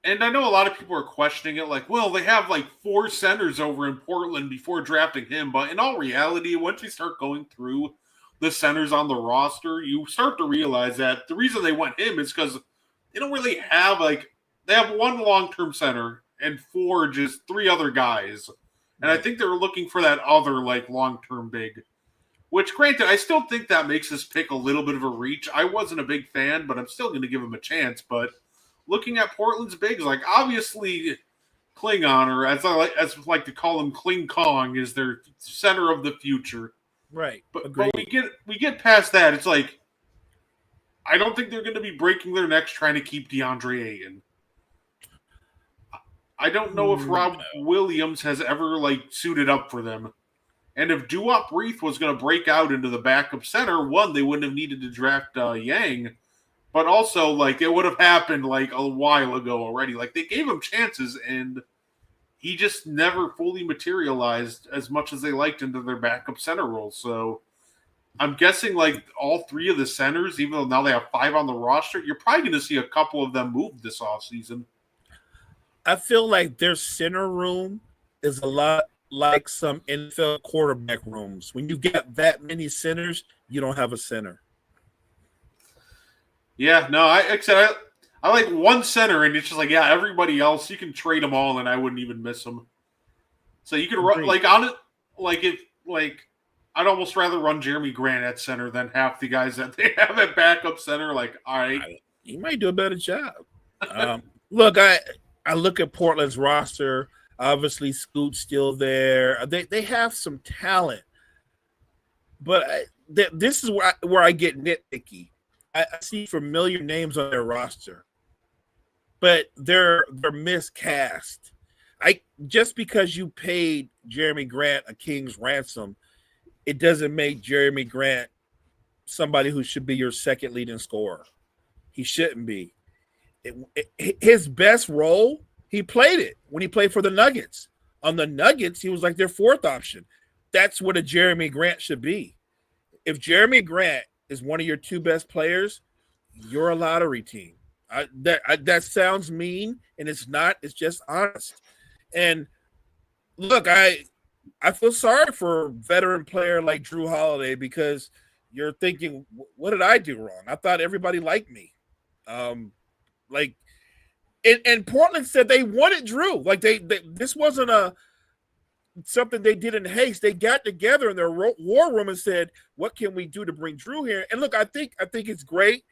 And I know a lot of people are questioning it, like, well, they have like 4 centers over in Portland before drafting him. But in all reality, once you start going through the centers on the roster, you start to realize that the reason they want him is because they don't really have they have 1 long-term center and 3 other guys. And I think they were looking for that other long-term big, which granted, I still think that makes this pick a little bit of a reach. I wasn't a big fan, but I'm still going to give him a chance. But looking at Portland's bigs, obviously Klingon, or as I like to call him, Kling Kong, is their center of the future. Right. But we get past that. It's like, I don't think they're going to be breaking their necks trying to keep DeAndre Ayton. I don't know if Rob Williams has ever suited up for them. And if Duop Reith was going to break out into the backup center, one, they wouldn't have needed to draft Yang. But also, it would have happened, a while ago already. They gave him chances, and he just never fully materialized as much as they liked into their backup center role. So I'm guessing like all three of the centers, even though now they have 5 on the roster, you're probably going to see a couple of them move this offseason. I feel like their center room is a lot like some NFL quarterback rooms. When you get that many centers, you don't have a center. Yeah, no, I like one center, and it's just like, yeah, everybody else, you can trade them all, and I wouldn't even miss them. So you can run, like, on it, like, if, like, I'd almost rather run Jeremy Grant at center than half the guys that they have at backup center. Like, all right. He might do a better job. Look, I look at Portland's roster. Obviously, Scoot's still there. They have some talent. But this is where I get nitpicky. I see familiar names on their roster, but they're miscast. Just because you paid Jeremy Grant a king's ransom, it doesn't make Jeremy Grant somebody who should be your second leading scorer. He shouldn't be. His best role, he played it when he played for the Nuggets. On the Nuggets, he was like their fourth option. That's what a Jeremy Grant should be. If Jeremy Grant is one of your 2 best players, you're a lottery team. That sounds mean, and it's not. It's just honest. And look, I feel sorry for a veteran player like Drew Holiday because you're thinking, what did I do wrong? I thought everybody liked me. And Portland said they wanted Drew. Like they this wasn't something they did in haste. They got together in their war room and said, what can we do to bring Drew here? And look, I think it's great.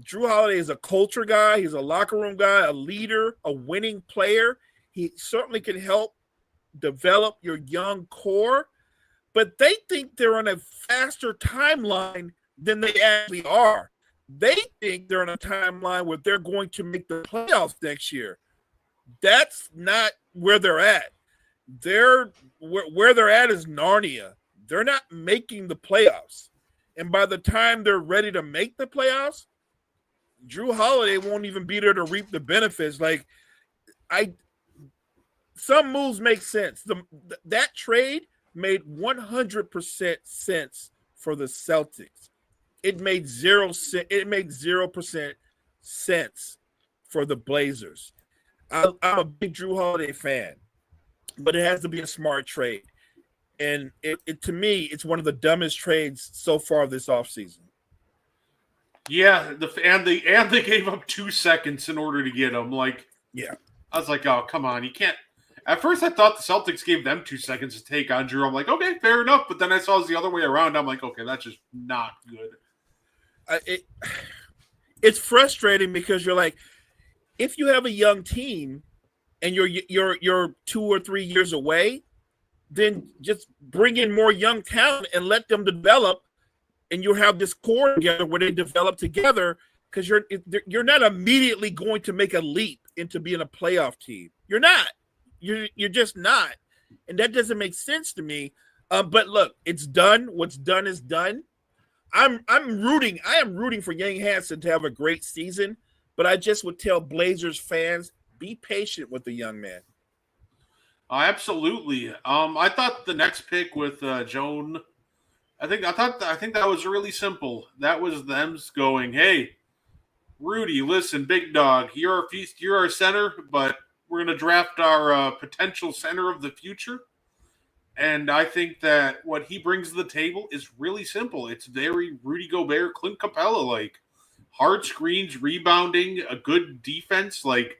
Drew Holiday is a culture guy. He's a locker room guy, a leader, a winning player. He certainly can help develop your young core, but they think they're on a faster timeline than they actually are. They think they're on a timeline where they're going to make the playoffs next year. That's not where they're at. Where they're at is Narnia. They're not making the playoffs. And by the time they're ready to make the playoffs, Drew Holiday won't even be there to reap the benefits. Like, some moves make sense. That trade made 100% sense for the Celtics. It made 0% sense for the Blazers. I'm a big Drew Holiday fan, but it has to be a smart trade. And it to me, it's one of the dumbest trades so far this offseason. Yeah, and they gave up 2 seconds in order to get him. Like, yeah, I was like, oh, come on, you can't. At first, I thought the Celtics gave them 2 seconds to take on Drew. I'm like, okay, fair enough. But then I saw it was the other way around. I'm like, okay, that's just not good. It's frustrating because you're like, if you have a young team and you're 2 or 3 years away, then just bring in more young talent and let them develop, and you'll have this core together where they develop together, because you're not immediately going to make a leap into being a playoff team. You're not. You're just not. And that doesn't make sense to me. But look, it's done. What's done is done. I am rooting for Yang Hansen to have a great season, but I just would tell Blazers fans, be patient with the young man. Absolutely. I thought the next pick with Joan, I think that was really simple. That was them going, hey, Rudy, listen, big dog, you're our center, but we're going to draft our potential center of the future. And I think that what he brings to the table is really simple. It's very Rudy Gobert, Clint Capella-like. Hard screens, rebounding, a good defense. Like,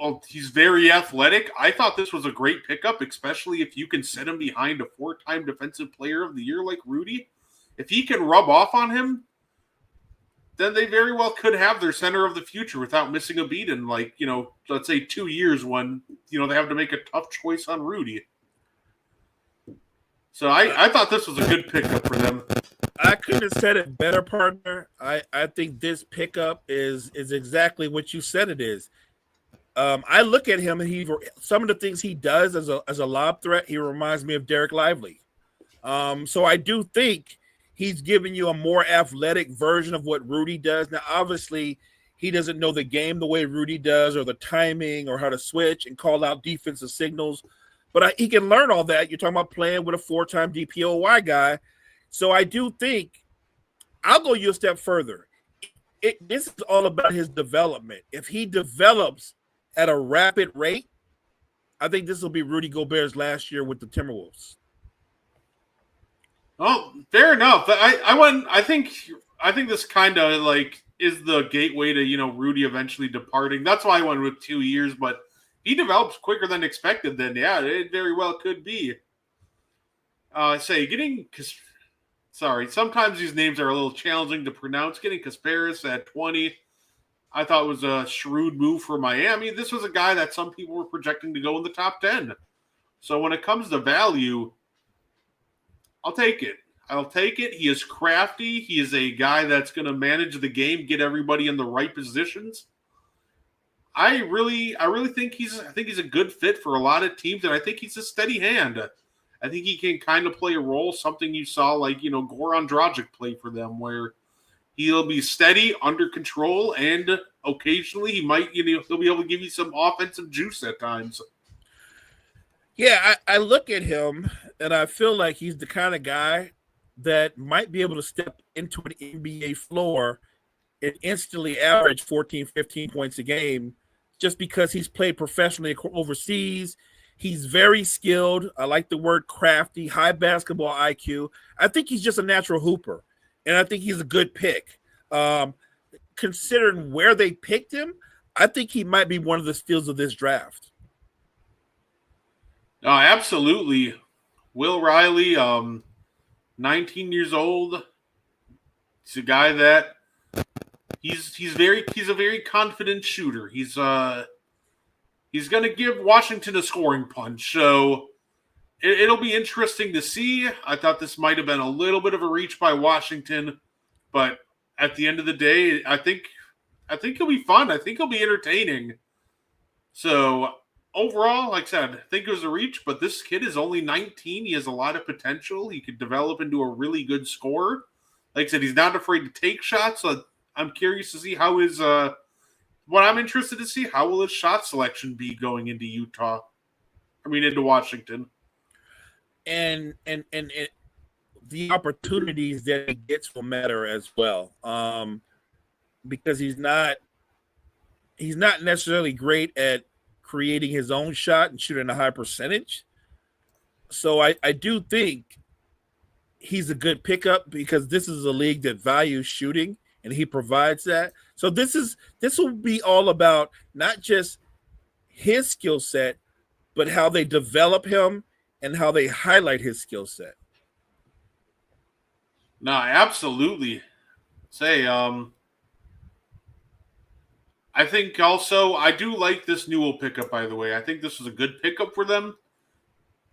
well, he's very athletic. I thought this was a great pickup, especially if you can set him behind a 4-time Defensive Player of the Year like Rudy. If he can rub off on him, then they very well could have their center of the future without missing a beat in, like, let's say 2 years when, they have to make a tough choice on Rudy. So I thought this was a good pickup for them. I couldn't have said it better, partner. I think this pickup is exactly what you said it is. I look at him and some of the things he does as a lob threat, he reminds me of Derek Lively. So I do think he's giving you a more athletic version of what Rudy does. Now, obviously, He doesn't know the game the way Rudy does, or the timing, or how to switch and call out defensive signals. But he can learn all that. You're talking about playing with a 4-time DPOY guy. So I do think I'll go you a step further. This is all about his development. If he develops at a rapid rate, I think this will be Rudy Gobert's last year with the Timberwolves. Oh, fair enough. I think this kind of like is the gateway to Rudy eventually departing. That's why I went with 2 years, but he develops quicker than expected. Then yeah, it very well could be. Sometimes these names are a little challenging to pronounce. Getting Kasparis at 20, I thought was a shrewd move for Miami. This was a guy that some people were projecting to go in the top 10. So when it comes to value, I'll take it. He is crafty. He is a guy that's going to manage the game, get everybody in the right positions. I really think he's a good fit for a lot of teams, and I think he's a steady hand. I think he can kind of play a role, something you saw like Goran Dragic play for them, where he'll be steady, under control, and occasionally he might he'll be able to give you some offensive juice at times. Yeah, I look at him and I feel like he's the kind of guy that might be able to step into an NBA floor and instantly average 14, 15 points a game just because he's played professionally overseas. He's very skilled. I like the word crafty, high basketball IQ. I think he's just a natural hooper, and I think he's a good pick. Considering where they picked him, I think he might be one of the steals of this draft. Absolutely. Will Riley, 19 years old. He's a guy that he's a very confident shooter. He's going to give Washington a scoring punch. So it'll be interesting to see. I thought this might have been a little bit of a reach by Washington, but at the end of the day, I think he'll be fun. I think he'll be entertaining. So overall, like I said, I think it was a reach, but this kid is only 19. He has a lot of potential. He could develop into a really good scorer. Like I said, he's not afraid to take shots. So I'm curious to see how his what I'm interested to see, how will his shot selection be going into into Washington. And the opportunities that he gets will matter as well. Because he's not necessarily great at creating his own shot and shooting a high percentage. So I do think he's a good pickup because this is a league that values shooting and he provides that. So this will be all about not just his skill set, but how they develop him and how they highlight his skill set. No, absolutely. I think also I do like this Newell pickup, by the way. I think this was a good pickup for them.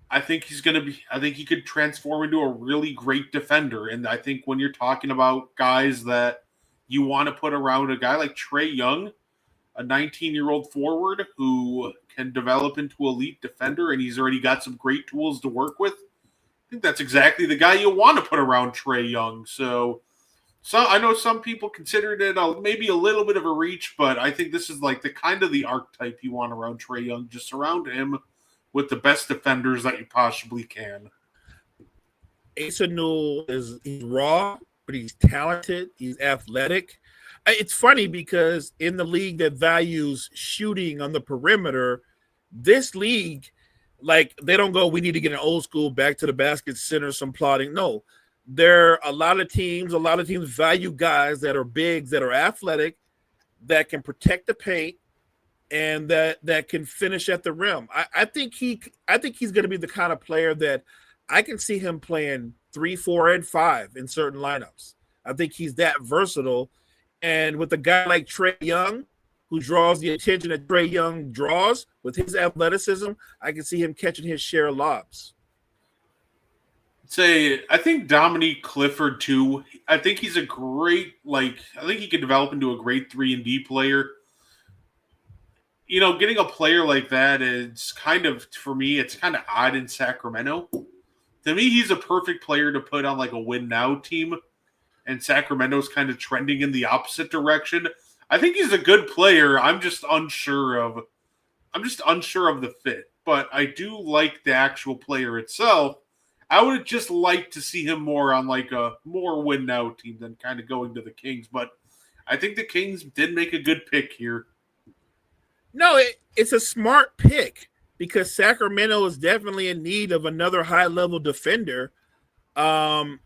I think he could transform into a really great defender. And I think when you're talking about guys that you want to put around a guy like Trae Young, a 19-year-old forward who can develop into elite defender, and he's already got some great tools to work with, I think that's exactly the guy you want to put around Trae Young. So I know some people considered it maybe a little bit of a reach, but I think this is like the archetype you want around Trae Young. Just surround him with the best defenders that you possibly can. Asa Newell he's raw, but he's talented. He's athletic. It's funny because in the league that values shooting on the perimeter, this league, like they don't go, we need to get an old school back to the basket center, some plotting. No. There are a lot of teams value guys that are bigs, that are athletic, that can protect the paint, and that can finish at the rim. I think he's going to be the kind of player that I can see him playing 3, 4, and 5 in certain lineups. I think he's that versatile. And with a guy like Trae Young, who draws the attention that Trae Young draws with his athleticism, I can see him catching his share of lobs. I think Dominique Clifford too. I think he's a great, I think he could develop into a great 3-and-D player. Getting a player like that is kind of, for me, it's kind of odd in Sacramento. To me, he's a perfect player to put on like a win now team, and Sacramento's kind of trending in the opposite direction. I think he's a good player. I'm just unsure of the fit. But I do like the actual player itself. I would just like to see him more on like a more win now team than kind of going to the Kings. But I think the Kings did make a good pick here. No, it's a smart pick because Sacramento is definitely in need of another high-level defender. And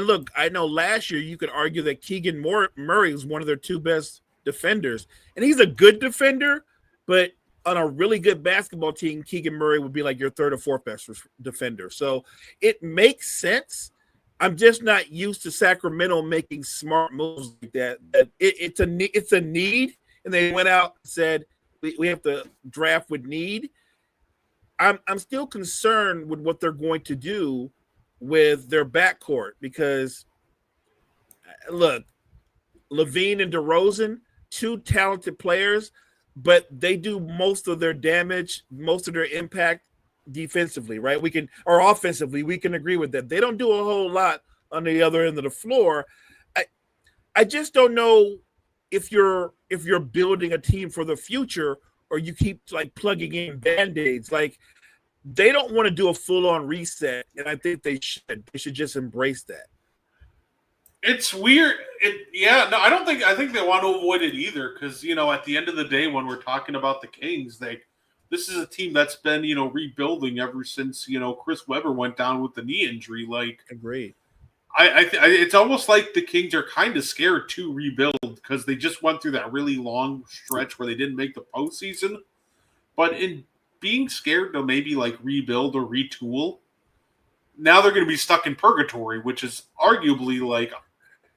look, I know last year you could argue that Keegan Murray was one of their two best defenders, and he's a good defender, but on a really good basketball team, Keegan Murray would be like your third or fourth best defender. So it makes sense. I'm just not used to Sacramento making smart moves like that. It's a need, and they went out and said we have to draft with need. I'm still concerned with what they're going to do with their backcourt because, look, Levine and DeRozan, two talented players, but they do most of their damage, most of their impact defensively, right? Offensively, we can agree with that. They don't do a whole lot on the other end of the floor. I just don't know if you're building a team for the future or you keep like plugging in Band-Aids. Like they don't want to do a full-on reset, and I think they should. They should just embrace that. It's weird. I think they want to avoid it either because, at the end of the day, when we're talking about the Kings, this is a team that's been, rebuilding ever since, Chris Webber went down with the knee injury. Like, agreed. It's almost like the Kings are kind of scared to rebuild because they just went through that really long stretch where they didn't make the postseason. But in being scared to maybe like rebuild or retool, now they're going to be stuck in purgatory, which is arguably like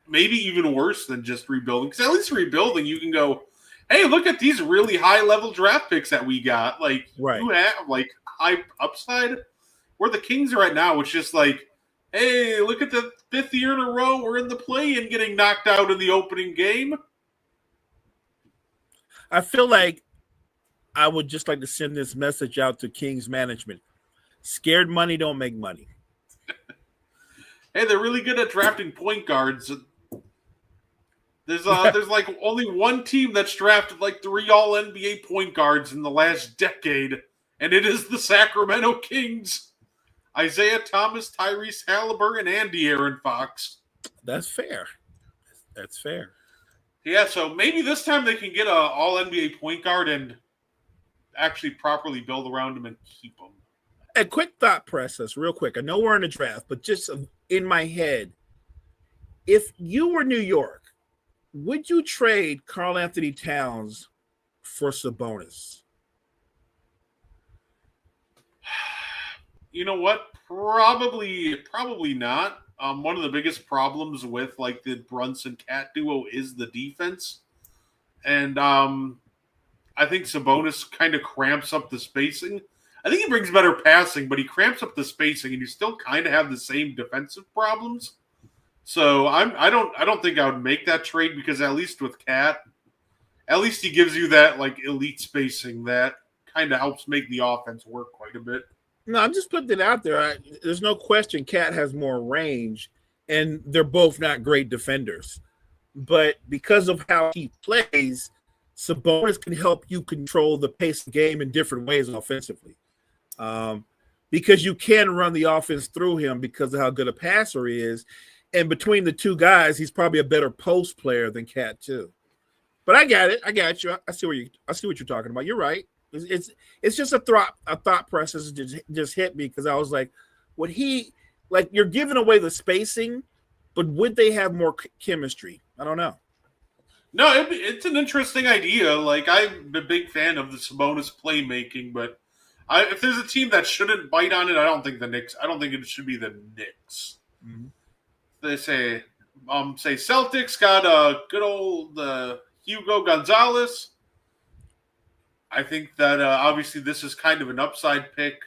maybe even worse than just rebuilding. Because at least rebuilding, you can go, hey, look at these really high-level draft picks that we got. Like, right. You have, like, high upside. Where the Kings are right now, it's just like, hey, look at the 5th year in a row we're in the play-in getting knocked out in the opening game. I feel like I would just like to send this message out to Kings management. Scared money don't make money. Hey, they're really good at drafting point guards. There's like only one team that's drafted like 3 All-NBA point guards in the last decade, and it is the Sacramento Kings. Isaiah Thomas, Tyrese Halliburton, and De'Aaron Fox. That's fair. That's fair. Yeah, so maybe this time they can get an All-NBA point guard and actually properly build around him and keep him. A quick thought process, real quick. I know we're in the draft, but just in my head, if you were New York, would you trade Karl Anthony Towns for Sabonis? You know what? Probably not. One of the biggest problems with like the Brunson Cat duo is the defense, and I think Sabonis kind of cramps up the spacing. I think he brings better passing, but he cramps up the spacing, and you still kind of have the same defensive problems. So I don't think I would make that trade because at least with Cat, at least he gives you that like elite spacing that kind of helps make the offense work quite a bit. No, I'm just putting it out there. There's no question Cat has more range, and they're both not great defenders. But because of how he plays, Sabonis can help you control the pace of the game in different ways offensively. Because you can run the offense through him because of how good a passer he is. And between the two guys, he's probably a better post player than Cat too. But I got it. I got you. I see what you're talking about. You're right. It's just a thought process just hit me because I was like, would he like you're giving away the spacing, but would they have more chemistry? I don't know. No, it's an interesting idea. Like I'm a big fan of the Sabonis playmaking, but if there's a team that shouldn't bite on it, I don't think it should be the Knicks. Mm-hmm. They say Celtics got a good old Hugo Gonzalez. I think that obviously this is kind of an upside pick.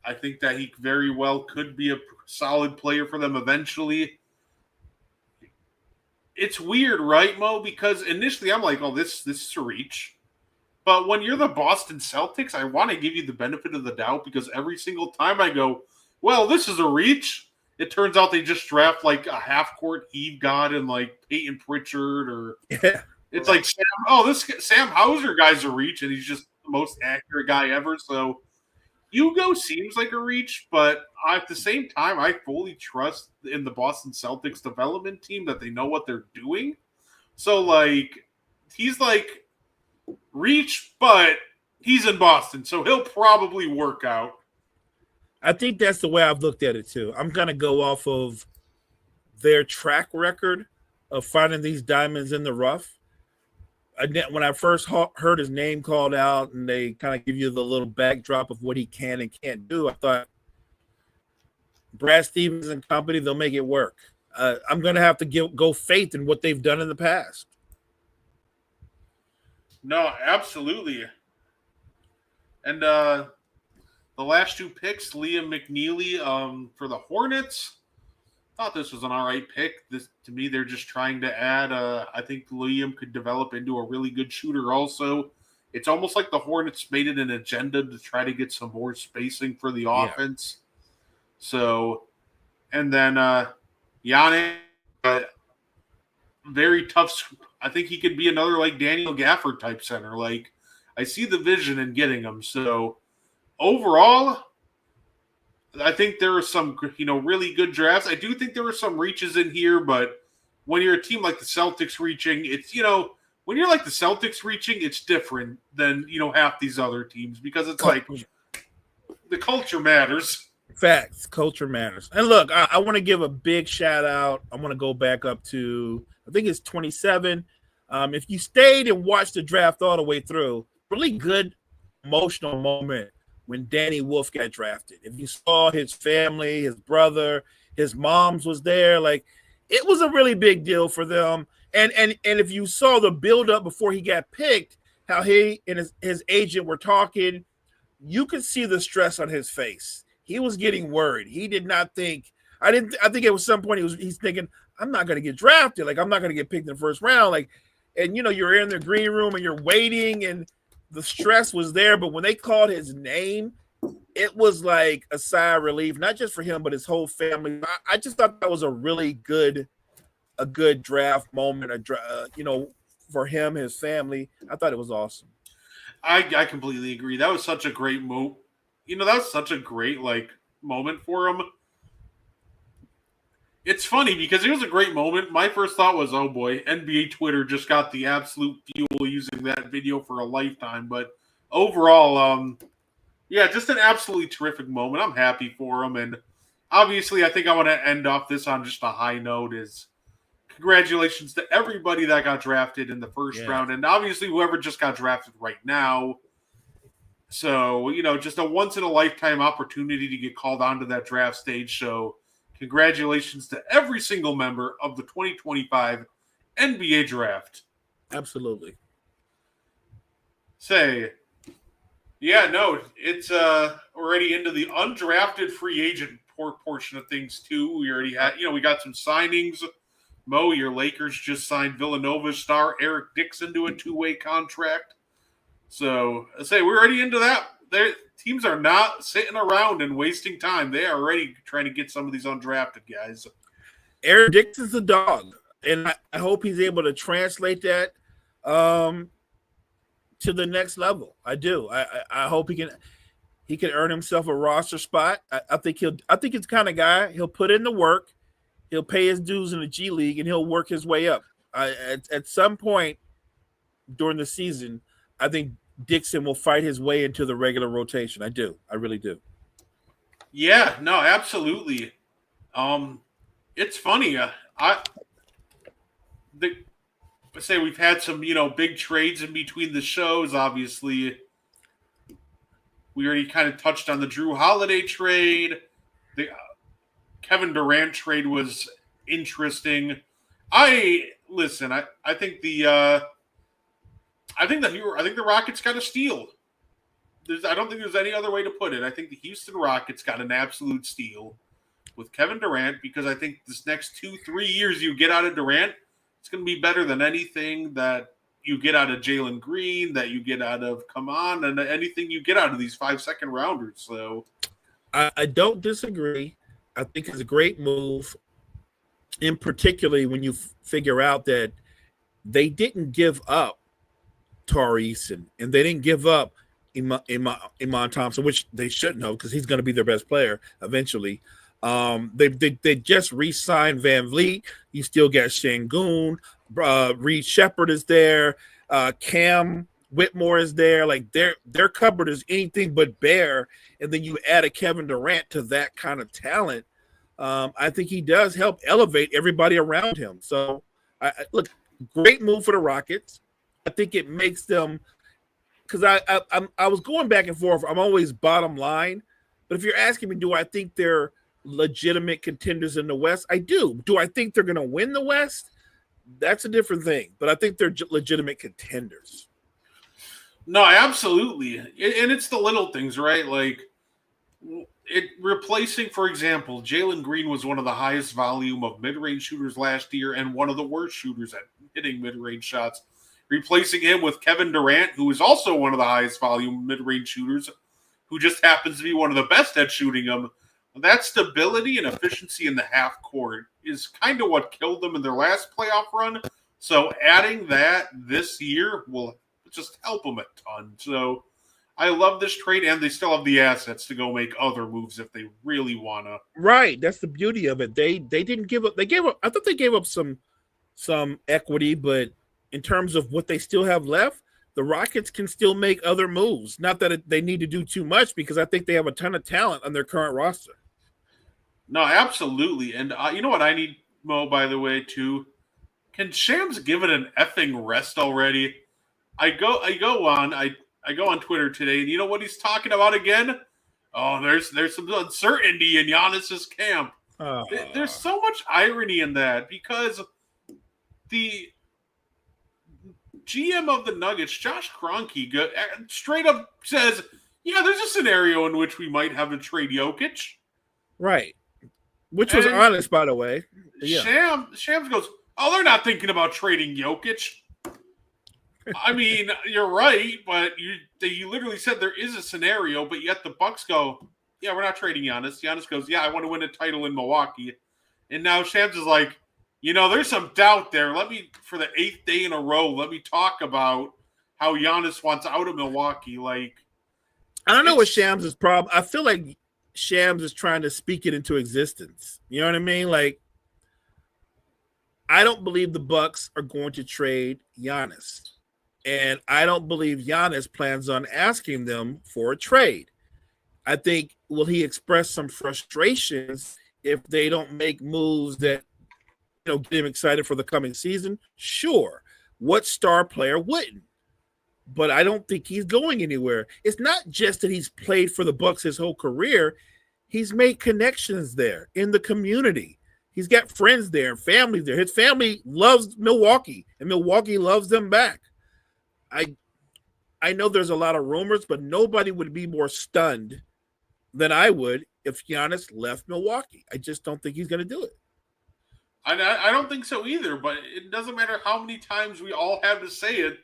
I think that he very well could be a solid player for them eventually. It's weird, right, Mo? Because initially I'm like, oh, this is a reach. But when you're the Boston Celtics, I want to give you the benefit of the doubt because every single time I go, well, this is a reach, it turns out they just draft like a half-court Eve God and like Peyton Pritchard or It's like this Sam Hauser guy's a reach, and he's just the most accurate guy ever. So Hugo seems like a reach, but at the same time, I fully trust in the Boston Celtics development team that they know what they're doing. So, like, he's like reach, but he's in Boston, so he'll probably work out. I think that's the way I've looked at it too. I'm going to go off of their track record of finding these diamonds in the rough. When I first heard his name called out and they kind of give you the little backdrop of what he can and can't do, I thought Brad Stevens and company, they'll make it work. I'm going to have to go faith in what they've done in the past. No, absolutely. And the last two picks, Liam McNeely for the Hornets. Thought this was an all right pick. To me, they're just trying to add. I think Liam could develop into a really good shooter. Also, it's almost like the Hornets made it an agenda to try to get some more spacing for the offense. So, and then Yannick, very tough. I think he could be another like Daniel Gafford type center. Like I see the vision in getting him. So overall, I think there are some, really good drafts. I do think there are some reaches in here, but when you're a team like the Celtics reaching, it's, when you're like the Celtics reaching, it's different than, half these other teams because it's like the culture matters. Facts. Culture matters. And look, I want to give a big shout out. I want to go back up to, I think it's 27. If you stayed and watched the draft all the way through, really good emotional moment when Danny Wolf got drafted. If you saw his family, his brother, his mom's was there, like it was a really big deal for them. And if you saw the buildup before he got picked, how he and his agent were talking, you could see the stress on his face. He was getting worried. He did not think. I think at some point he's thinking, I'm not going to get drafted. Like I'm not going to get picked in the first round. Like, and you're in the green room and you're waiting and the stress was there, but when they called his name, it was like a sigh of relief, not just for him, but his whole family. I just thought that was a really good draft moment, for him, his family. I thought it was awesome. I completely agree. That was such a great move. That was such a great, moment for him. It's funny because it was a great moment. My first thought was, oh boy, NBA Twitter just got the absolute fuel using that video for a lifetime. But overall, just an absolutely terrific moment. I'm happy for him. And obviously, I think I want to end off this on just a high note is congratulations to everybody that got drafted in the first round. And obviously, whoever just got drafted right now. So, just a once-in-a-lifetime opportunity to get called onto that draft stage. So, congratulations to every single member of the 2025 NBA Draft. Absolutely. It's already into the undrafted free agent portion of things, too. We already had, we got some signings. Mo, your Lakers just signed Villanova star Eric Dixon to a 2-way contract. So, we're already into that. Teams are not sitting around and wasting time. They are already trying to get some of these undrafted guys. Eric Dixon's a dog, and I hope he's able to translate that to the next level. I do. I hope he can earn himself a roster spot. I think he's the kind of guy, he'll put in the work, he'll pay his dues in the G League, and he'll work his way up. At some point during the season, I think Dixon will fight his way into the regular rotation. I do. I really do. Yeah, no, absolutely. It's funny. We've had some, big trades in between the shows. Obviously, we already kind of touched on the Drew Holiday trade. The Kevin Durant trade was interesting. I think the Rockets got a steal. I don't think there's any other way to put it. I think the Houston Rockets got an absolute steal with Kevin Durant because I think this next 2-3 years you get out of Durant, it's going to be better than anything that you get out of Jalen Green, that you get out of and anything you get out of these 5 second rounders. So I don't disagree. I think it's a great move, in particularly when you figure out that they didn't give up Tari Eason, and they didn't give up Iman Thompson, which they shouldn't have because he's going to be their best player eventually. They just re-signed Van Vliet. You still got Şengün. Reed Shepherd is there. Cam Whitmore is there. Like their cupboard is anything but bare. And then you add a Kevin Durant to that kind of talent. I think he does help elevate everybody around him. So look, great move for the Rockets. I think it makes them, because I was going back and forth. I'm always bottom line, but if you're asking me, do I think they're legitimate contenders in the West? I do. Do I think they're going to win the West? That's a different thing, but I think they're legitimate contenders. No, absolutely. And it's the little things, right? Like replacing, for example, Jalen Green was one of the highest volume of mid-range shooters last year and one of the worst shooters at hitting mid-range shots. Replacing him with Kevin Durant, who is also one of the highest volume mid-range shooters, who just happens to be one of the best at shooting them. That stability and efficiency in the half court is kind of what killed them in their last playoff run. So adding that this year will just help them a ton. So I love this trade, and they still have the assets to go make other moves if they really want to. Right. That's the beauty of it. They didn't give up. They gave up. I thought they gave up some equity, but in terms of what they still have left, the Rockets can still make other moves. Not that they need to do too much, because I think they have a ton of talent on their current roster. No, absolutely. And you know what I need, Mo, by the way, too? Can Shams give it an effing rest already? I go on Twitter today, and you know what he's talking about again? Oh, there's some uncertainty in Giannis's camp. There's so much irony in that, because the GM of the Nuggets, Josh Kroenke, straight up says, yeah, there's a scenario in which we might have to trade Jokic. Right. Which was honest, by the way. Yeah. Shams goes, oh, they're not thinking about trading Jokic. I mean, you're right, but you literally said there is a scenario, but yet the Bucks go, yeah, we're not trading Giannis. Giannis goes, yeah, I want to win a title in Milwaukee. And now Shams is like, there's some doubt there. For the 8th day in a row, let me talk about how Giannis wants out of Milwaukee. Like, I don't know what Shams' problem. I feel like Shams is trying to speak it into existence. You know what I mean? Like, I don't believe the Bucks are going to trade Giannis. And I don't believe Giannis plans on asking them for a trade. I think, will he express some frustrations if they don't make moves that get him excited for the coming season? Sure. What star player wouldn't? But I don't think he's going anywhere. It's not just that he's played for the Bucks his whole career. He's made connections there in the community. He's got friends there and family there. His family loves Milwaukee, and Milwaukee loves them back. I know there's a lot of rumors, but nobody would be more stunned than I would if Giannis left Milwaukee. I just don't think he's going to do it. I don't think so either, but it doesn't matter how many times we all have to say it.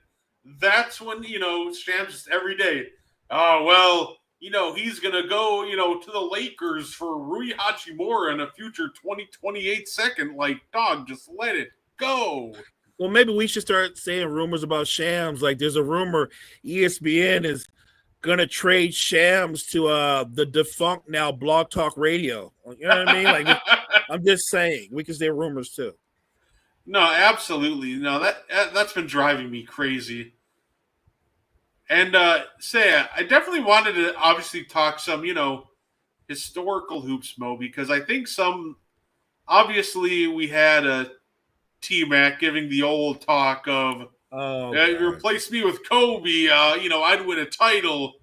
That's when, Shams just every day, oh, well, he's going to go, to the Lakers for Rui Hachimura in a future 2028 second. Like, dog, just let it go. Well, maybe we should start saying rumors about Shams. Like, there's a rumor ESPN is going to trade Shams to the defunct now Blog Talk Radio. You know what I mean? Like, I'm just saying. We can say rumors, too. No, absolutely. No, that's been driving me crazy. And I definitely wanted to obviously talk some, historical hoops, Mo, because I think obviously we had a T-Mac giving the old talk of, you replace me with Kobe, I'd win a title.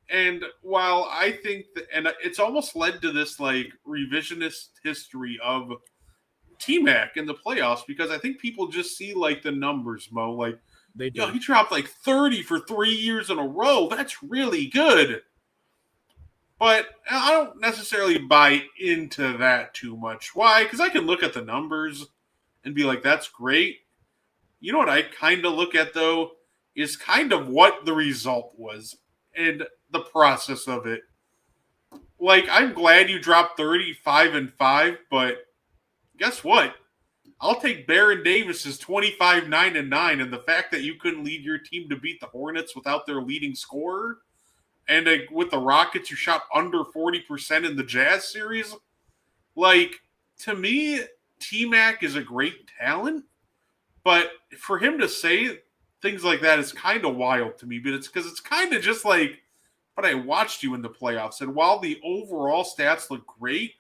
And while I think and it's almost led to this like revisionist history of T-Mac in the playoffs, because I think people just see like the numbers, Mo. Like, he dropped like 30 for 3 years in a row. That's really good. But I don't necessarily buy into that too much. Why? Because I can look at the numbers and be like, that's great. You know what I kind of look at, though, is kind of what the result was and the process of it. Like, I'm glad you dropped 35-5, but guess what? I'll take Baron Davis's 25-9-9, and the fact that you couldn't lead your team to beat the Hornets without their leading scorer, and with the Rockets, you shot under 40% in the Jazz series. Like, to me, T-Mac is a great talent, but for him to say things like that is kind of wild to me. But it's because it's kind of just like, but I watched you in the playoffs, and while the overall stats look great,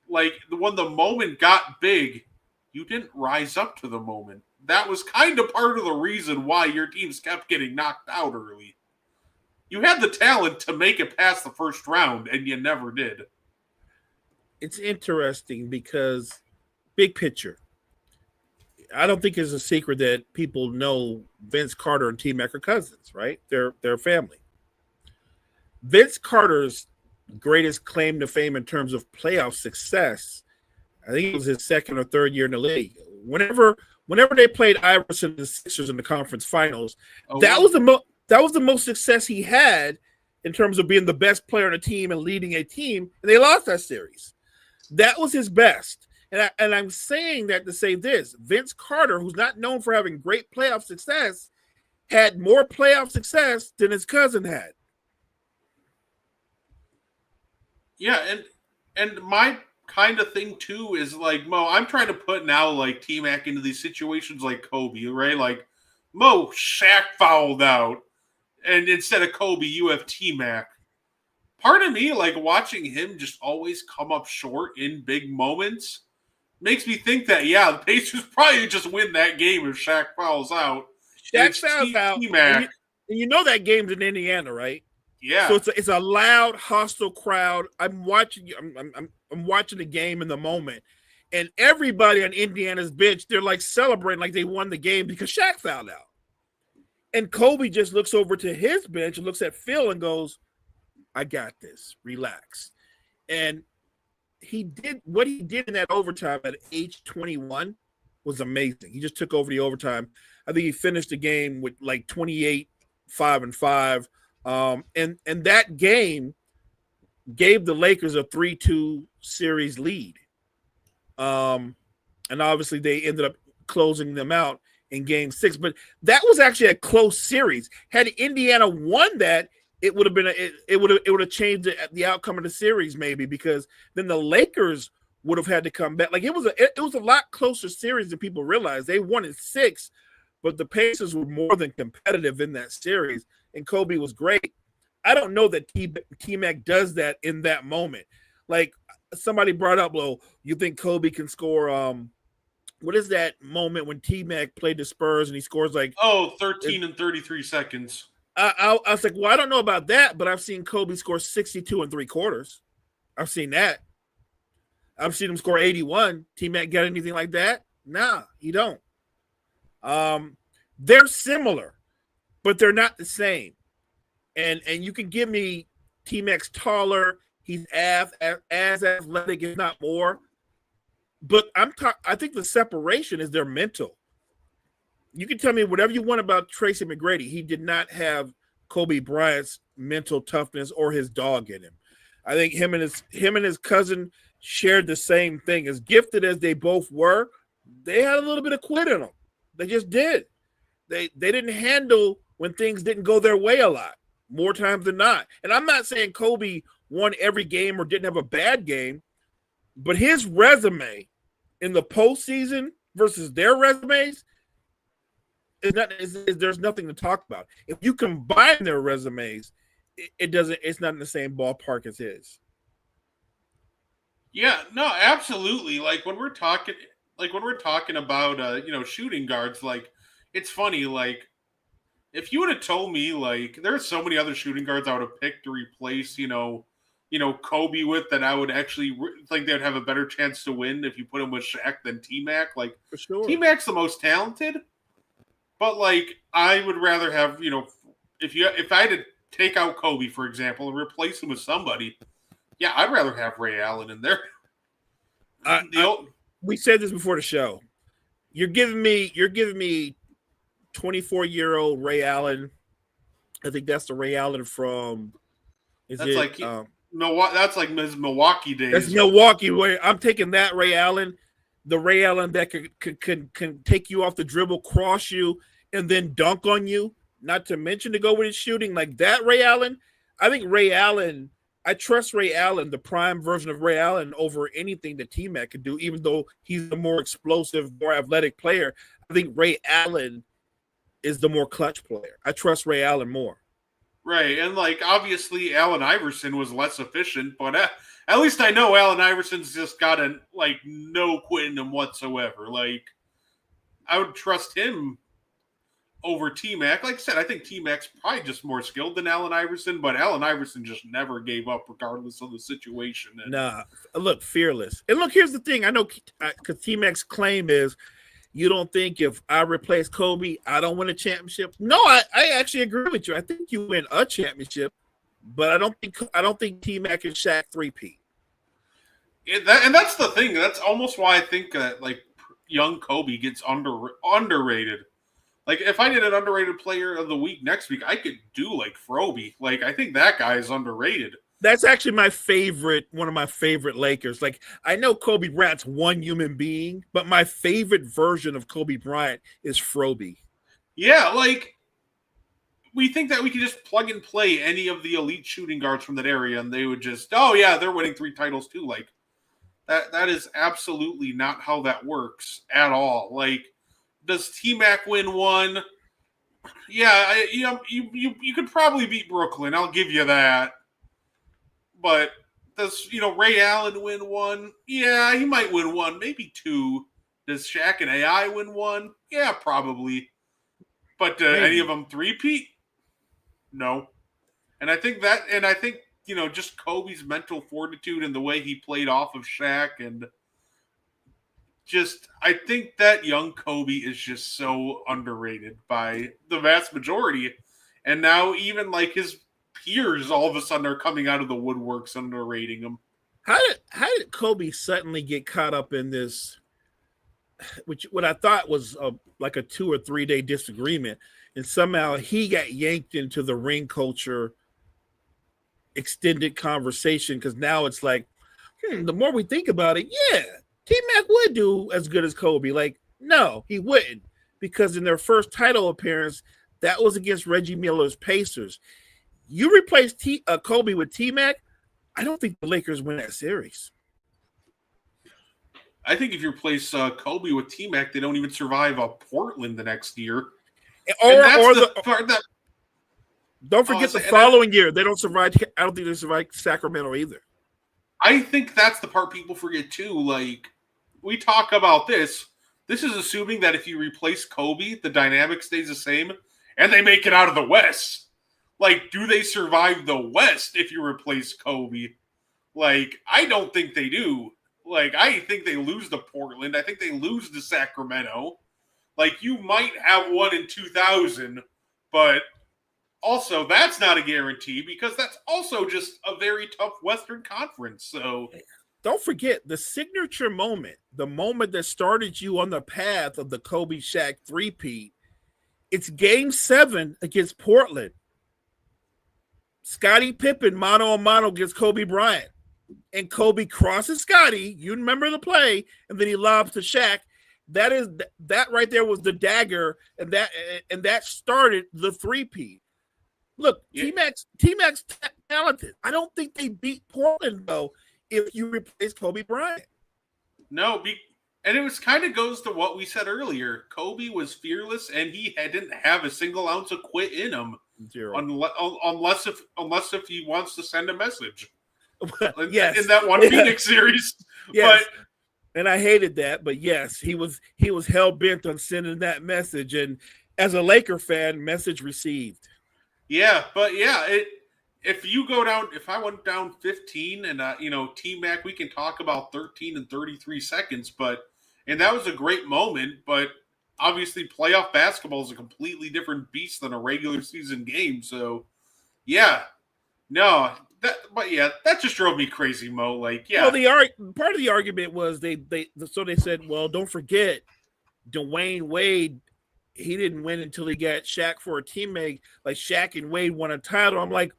like when the moment got big, you didn't rise up to the moment. That was kind of part of the reason why your teams kept getting knocked out early. You had the talent to make it past the first round, and you never did. It's interesting because big picture, I don't think it's a secret that people know Vince Carter and T-Mac are cousins, right? They're family. Vince Carter's greatest claim to fame in terms of playoff success, I think it was his second or third year in the league. Whenever they played Iverson and the Sixers in the conference finals, that was the most success he had in terms of being the best player on a team and leading a team, and they lost that series. That was his best. And I'm saying that to say this. Vince Carter, who's not known for having great playoff success, had more playoff success than his cousin had. Yeah, and my kind of thing too is like, Mo, I'm trying to put now like T-Mac into these situations like Kobe, right? Like, Mo, Shaq fouled out, and instead of Kobe, you have T-Mac. Part of me, like watching him just always come up short in big moments, makes me think that, yeah, the Pacers probably just win that game if Shaq fouls out. Shaq fouls out, and you know that game's in Indiana, right? Yeah. So it's a loud, hostile crowd. I'm watching the game in the moment, and everybody on Indiana's bench, they're like celebrating like they won the game because Shaq fouled out. And Kobe just looks over to his bench and looks at Phil and goes, "I got this. Relax." And what he did in that overtime at age 21 was amazing. He just took over the overtime. I think he finished the game with like 28, 5-5. And that game gave the Lakers a 3-2 series lead. And obviously they ended up closing them out in game 6. But that was actually a close series. Had Indiana won that, it would have been it would have changed the outcome of the series maybe, because then the Lakers would have had to come back. Like it was a lot closer series than people realized. They won in 6, but the Pacers were more than competitive in that series, and Kobe was great. I don't know that T-Mac does that in that moment. Like somebody brought up, well, you think Kobe can score? What is that moment when T-Mac played the Spurs and he scores like 13 and 33 seconds? I was like, well, I don't know about that, but I've seen Kobe score 62 and 3/4. I've seen that. I've seen him score 81. T-Mac got anything like that? Nah, he don't. They're similar, but they're not the same. And you can give me T-Mac's taller. He's as athletic, if not more. But I think the separation is their mental. You can tell me whatever you want about Tracy McGrady. He did not have Kobe Bryant's mental toughness or his dog in him. I think him and his cousin shared the same thing. As gifted as they both were, they had a little bit of quit in them. They just did. They didn't handle when things didn't go their way a lot, more times than not. And I'm not saying Kobe won every game or didn't have a bad game, but his resume in the postseason versus their resumes, there's nothing to talk about. If you combine their resumes, it's not in the same ballpark as his. Yeah, no, absolutely. Like when we're talking about shooting guards, like it's funny, like if you would have told me like there's so many other shooting guards I would have picked to replace, Kobe with, that I would actually think they would have a better chance to win if you put him with Shaq than T-Mac. Like for sure. T-Mac's the most talented. But like, I would rather have, if I had to take out Kobe, for example, and replace him with somebody, yeah, I'd rather have Ray Allen in there. We said this before the show. You're giving me 24-year-old Ray Allen. I think that's the Ray Allen from. That's like his Milwaukee days. That's Milwaukee. Where I'm taking that Ray Allen the Ray Allen that can take you off the dribble, cross you, and then dunk on you. Not to mention to go with his shooting like that. Ray Allen, I think Ray Allen. I trust Ray Allen, the prime version of Ray Allen, over anything that T-Mac could do. Even though he's the more explosive, more athletic player, I think Ray Allen is the more clutch player. I trust Ray Allen more. Right, and like obviously Allen Iverson was less efficient, but at least I know Allen Iverson's just got a like no quit in him whatsoever. Like I would trust him over T-Mac. Like I said, I think T-Mac's probably just more skilled than Allen Iverson, but Allen Iverson just never gave up regardless of the situation. And nah, look, fearless. And look, here's the thing. I know because T-Mac's claim is, you don't think if I replace Kobe, I don't win a championship? No, I actually agree with you. I think you win a championship, but I don't think T-Mac and Shaq three-peat. and that's the thing. That's almost why I think that like young Kobe gets underrated. Like if I did an underrated player of the week next week, I could do like Froby. Like I think that guy is underrated. That's actually one of my favorite Lakers. Like, I know Kobe Bryant's one human being, but my favorite version of Kobe Bryant is Froby. Yeah, like we think that we could just plug and play any of the elite shooting guards from that area, and they would just, oh yeah, they're winning 3 titles too. Like that is absolutely not how that works at all. Like, does T-Mac win one? Yeah, you could probably beat Brooklyn. I'll give you that. But does Ray Allen win one? Yeah, he might win one, maybe 2. Does Shaq and AI win one? Yeah, probably. But any of them three-peat? No. And I think just Kobe's mental fortitude and the way he played off of Shaq, and just I think that young Kobe is just so underrated by the vast majority. And now even like his peers all of a sudden are coming out of the woodworks underrating him. How did Kobe suddenly get caught up in this, which what I thought was like a 2 or 3 day disagreement, and somehow he got yanked into the ring culture extended conversation? Because now it's like, the more we think about it, yeah, T-Mac would do as good as Kobe. Like, no, he wouldn't, because in their first title appearance, that was against Reggie Miller's Pacers. You replace Kobe with T-Mac, I don't think the Lakers win that series. I think if you replace Kobe with T-Mac, they don't even survive Portland the next year. Don't forget the following year, they don't survive. I don't think they survive Sacramento either. I think that's the part people forget too. Like, we talk about this. This is assuming that if you replace Kobe, the dynamic stays the same, and they make it out of the West. Like, do they survive the West if you replace Kobe? Like, I don't think they do. Like, I think they lose to Portland. I think they lose to Sacramento. Like, you might have one in 2000, but also that's not a guarantee because that's also just a very tough Western Conference. So don't forget the signature moment, the moment that started you on the path of the Kobe Shaq three-peat. It's Game 7 against Portland. Scottie Pippen mano a mano against Kobe Bryant, and Kobe crosses Scottie. You remember the play, and then he lobs to Shaq. That right there was the dagger, and that started the three-peat. Look, yeah. T-Mac's talented. I don't think they beat Portland though if you replace Kobe Bryant. No, and it was kind of goes to what we said earlier. Kobe was fearless, and he didn't have a single ounce of quit in him. Zero. Unless if he wants to send a message. Yes. In that one Phoenix series. Yes. And I hated that, but yes, he was hell bent on sending that message. And as a Laker fan, message received. Yeah, but yeah, if I went down 15 and T-Mac, we can talk about 13 and 33 seconds, and that was a great moment, but obviously playoff basketball is a completely different beast than a regular season game. So yeah, no, that just drove me crazy, Mo. Like, yeah. Well, part of the argument was they said, well, don't forget Dwayne Wade. He didn't win until he got Shaq for a teammate. Like Shaq and Wade won a title. I'm like,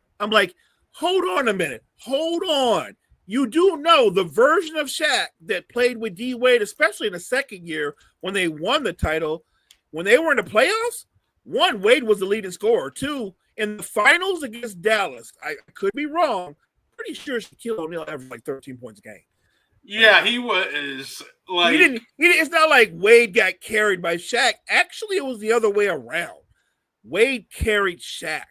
hold on a minute. Hold on. you do know the version of Shaq that played with D Wade, especially in the second year when they won the title, when they were in the playoffs. One, Wade was the leading scorer. Two, in the finals against Dallas, I could be wrong. Pretty sure Shaquille O'Neal averaged like 13 points a game. Yeah, he was like He didn't. It's not like Wade got carried by Shaq. Actually, it was the other way around. Wade carried Shaq.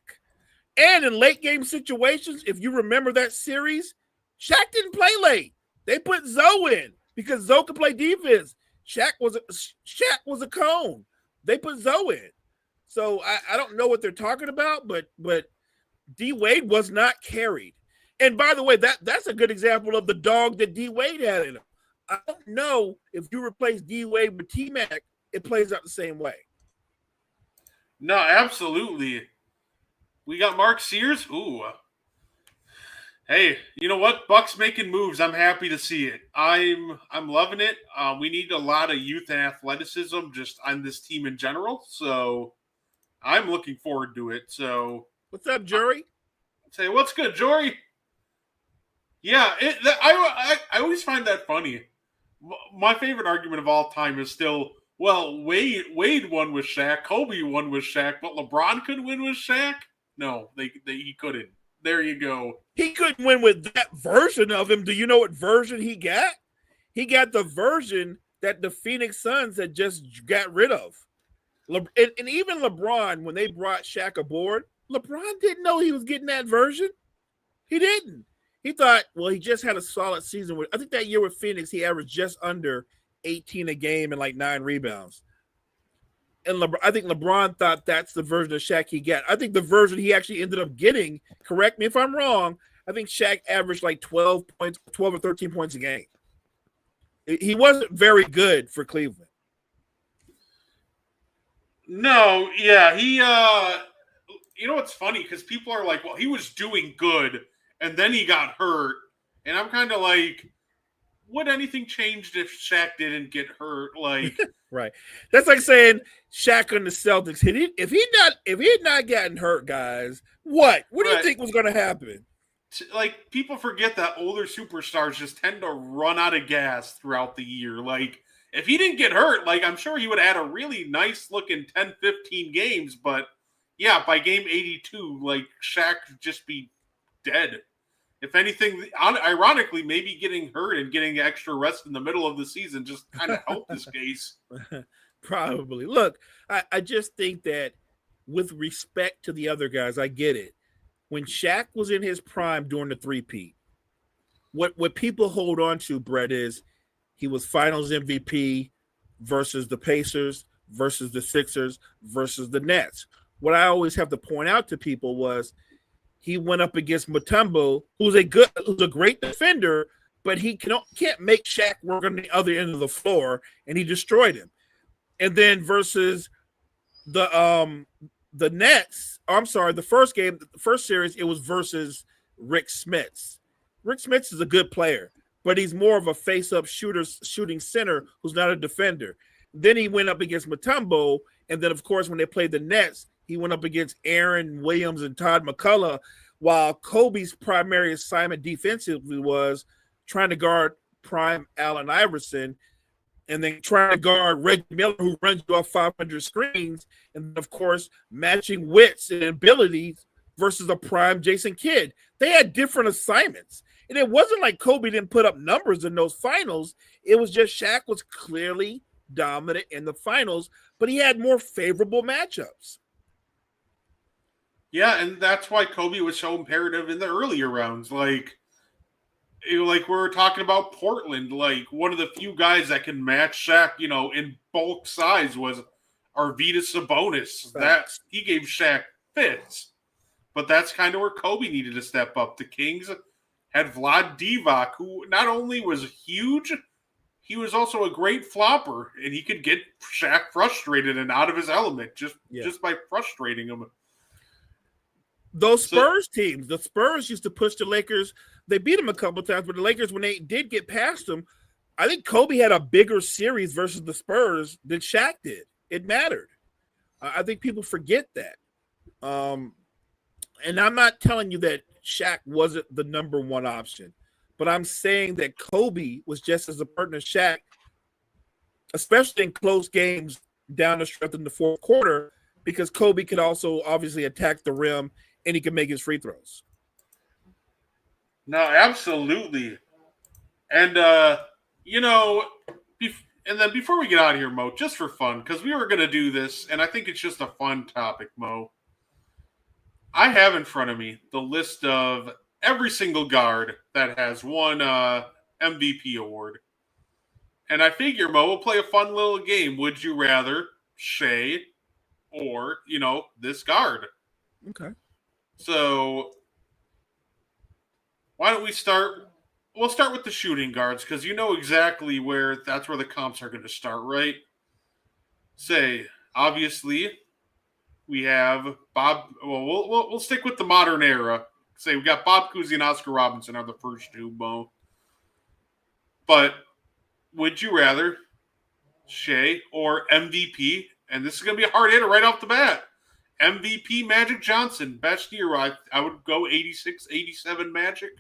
And in late game situations, if you remember that series, Shaq didn't play late. They put Zoe in because Zoe could play defense. Shaq was a cone. They put Zoe in. So I don't know what they're talking about, but D Wade was not carried. And by the way, that's a good example of the dog that D Wade had in him. I don't know if you replace D Wade with T Mac, it plays out the same way. no, absolutely. We got Mark Sears. Ooh. Hey, you know what? Buck's making moves. I'm happy to see it. I'm loving it. We need a lot of youth and athleticism just on this team in general. So I'm looking forward to it. So What's up, Jury? say, what's good, Jory? Yeah, I always find that funny. My favorite argument of all time is still, well, Wade won with Shaq, Kobe won with Shaq, but LeBron could win with Shaq? No, he couldn't. There you go. He couldn't win with that version of him. Do you know what version he got? He got the version that the Phoenix Suns had just got rid of. And even LeBron, when they brought Shaq aboard, LeBron didn't know he was getting that version. He didn't. He thought, well, he just had a solid season. I think that year with Phoenix, he averaged just under 18 a game and like 9 rebounds. And I think LeBron thought that's the version of Shaq he got. I think the version he actually ended up getting, correct me if I'm wrong, I think Shaq averaged like 12 or 13 points a game. He wasn't very good for Cleveland. No, yeah, he you know what's funny? Because people are like, well, he was doing good, and then he got hurt. And I'm kind of like, would anything changed if Shaq didn't get hurt? Like, right. That's like saying Shaq on the Celtics. If he had not gotten hurt, guys, what do you think was going to happen? Like, people forget that older superstars just tend to run out of gas throughout the year. Like, if he didn't get hurt, like, I'm sure he would have had a really nice looking 10, 15 games. But yeah, by game 82, like, Shaq would just be dead. If anything, ironically, maybe getting hurt and getting extra rest in the middle of the season just kind of helped his case. Probably. Look, I just think that with respect to the other guys, I get it. When Shaq was in his prime during the three-peat, what people hold on to, Brett, is he was finals MVP versus the Pacers, versus the Sixers, versus the Nets. What I always have to point out to people was he went up against Mutombo, who's a great defender, but he can't make Shaq work on the other end of the floor, and he destroyed him. And then versus the Nets, the first series, it was versus Rick Smits. Rick Smits is a good player, but he's more of a face-up shooting center who's not a defender. Then he went up against Mutombo, and then, of course, when they played the Nets, he went up against Aaron Williams and Todd McCullough, while Kobe's primary assignment defensively was trying to guard prime Allen Iverson and then trying to guard Reggie Miller, who runs you off 500 screens, and, of course, matching wits and abilities versus a prime Jason Kidd. They had different assignments. And it wasn't like Kobe didn't put up numbers in those finals. It was just Shaq was clearly dominant in the finals, but he had more favorable matchups. Yeah, and that's why Kobe was so imperative in the earlier rounds. Like we were talking about Portland, like one of the few guys that can match Shaq, in bulk size was Arvydas Sabonis. That he gave Shaq fits. But that's kind of where Kobe needed to step up. The Kings had Vlad Divac, who not only was huge, he was also a great flopper, and he could get Shaq frustrated and out of his element just by frustrating him. Those Spurs teams, the Spurs used to push the Lakers. They beat them a couple of times, but the Lakers, when they did get past them, I think Kobe had a bigger series versus the Spurs than Shaq did. It mattered. I think people forget that. And I'm not telling you that Shaq wasn't the number one option, but I'm saying that Kobe was just as a partner as Shaq, especially in close games down the stretch in the fourth quarter, because Kobe could also obviously attack the rim and he could make his free throws. No, absolutely. And and then before we get out of here, Mo, just for fun, because we were gonna do this, and I think it's just a fun topic, Mo. I have in front of me the list of every single guard that has won MVP award. And I figure, Mo, we'll play a fun little game. Would you rather Shea or, this guard? Okay. So why don't we start? We'll start with the shooting guards because you know exactly that's where the comps are going to start, right? Say, obviously, we have Bob. Well, we'll stick with the modern era. Say we got Bob Cousy and Oscar Robinson are the first two, Mo. But would you rather Shea or MVP? And this is going to be a hard hitter right off the bat. MVP Magic Johnson, best year. I would go 86, 87 Magic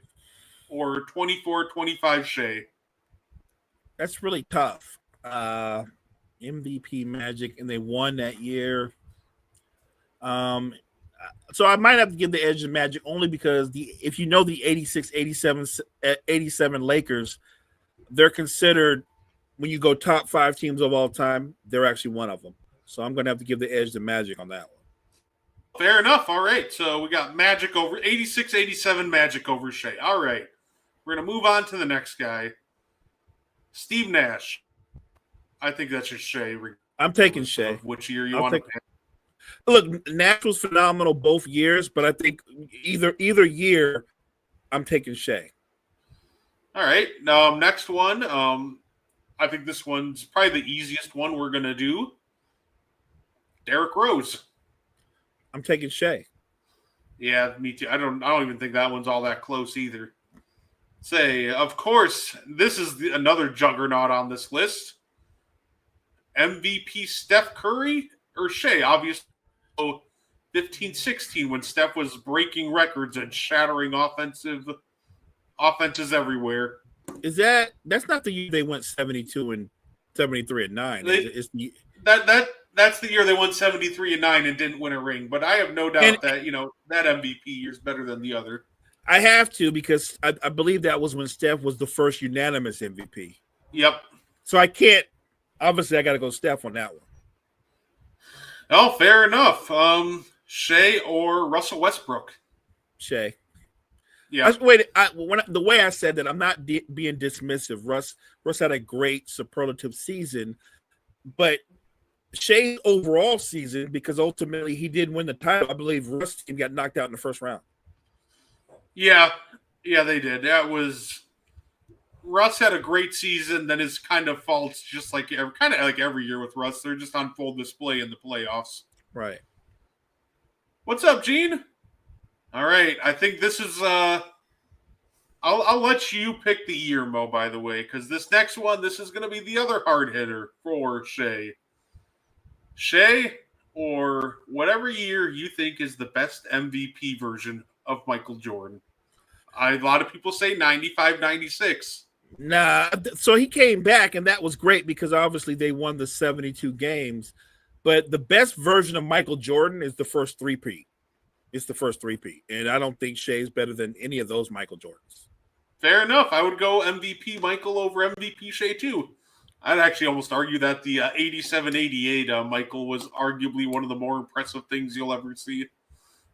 or 24, 25 Shea. That's really tough. MVP Magic, and they won that year. So I might have to give the edge to Magic only because if you know the 86, 87 Lakers, they're considered, when you go top 5 teams of all time, they're actually one of them. So I'm going to have to give the edge to Magic on that one. Fair enough. All right. So we got Magic over 86, 87 Magic over Shea. All right. We're going to move on to the next guy. Steve Nash. I think that's just Shea. I'm taking Shea. Which year you want to pick? Look, Nash was phenomenal both years, but I think either year, I'm taking Shea. All right. Next one. I think this one's probably the easiest one we're going to do. Derrick Rose. I'm taking Shea. Yeah, me too. I don't even think that one's all that close either. Say, of course, this is another juggernaut on this list. MVP Steph Curry or Shea? Obviously, 15-16 when Steph was breaking records and shattering offenses everywhere. That's not the year they went 72 and 73 and 9. That's the year they won 73 and 9 and didn't win a ring. But I have no doubt that that MVP year is better than the other. I have to because I believe that was when Steph was the first unanimous MVP. Yep. So I can't. Obviously, I got to go Steph on that one. Oh, fair enough. Shea or Russell Westbrook? Shea. Yeah. The way I said that, I'm not being dismissive. Russ had a great superlative season, but Shea's overall season, because ultimately he did win the title. I believe Russ team got knocked out in the first round. Yeah, they did. That was Russ had a great season. Then his kind of faults, just like every year with Russ, they're just on full display in the playoffs. Right. What's up, Gene? All right, I think this is. I'll let you pick the year, Mo. By the way, because this next one, this is going to be the other hard hitter for Shea. Shea or whatever year you think is the best MVP version of Michael Jordan. A lot of people say 95, 96. Nah, so he came back, and that was great because obviously they won the 72 games. But the best version of Michael Jordan is the first three-peat. It's the first three-peat. And I don't think Shea's better than any of those Michael Jordans. Fair enough. I would go MVP Michael over MVP Shea too. I'd actually almost argue that the 87-88 Michael was arguably one of the more impressive things you'll ever see.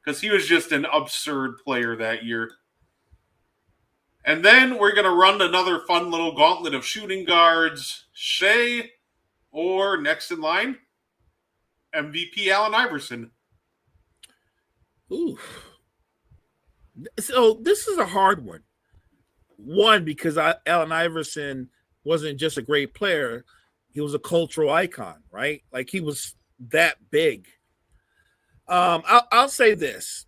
Because he was just an absurd player that year. And then we're going to run another fun little gauntlet of shooting guards. Shea or next in line, MVP Allen Iverson. Ooh. So this is a hard one. One, because Allen Iverson wasn't just a great player. He was a cultural icon, right? Like, he was that big. I'll say this.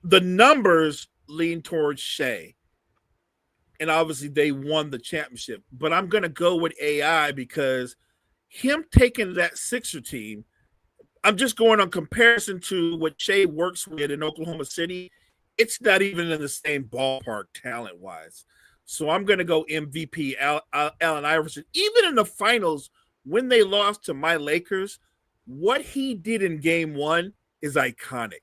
The numbers lean towards Shea. And obviously they won the championship. But I'm going to go with AI because him taking that Sixer team, I'm just going on comparison to what Shea works with in Oklahoma City. it's not even in the same ballpark talent wise. So I'm going to go MVP Allen Iverson. Even in the finals, when they lost to my Lakers, what he did in game one is iconic.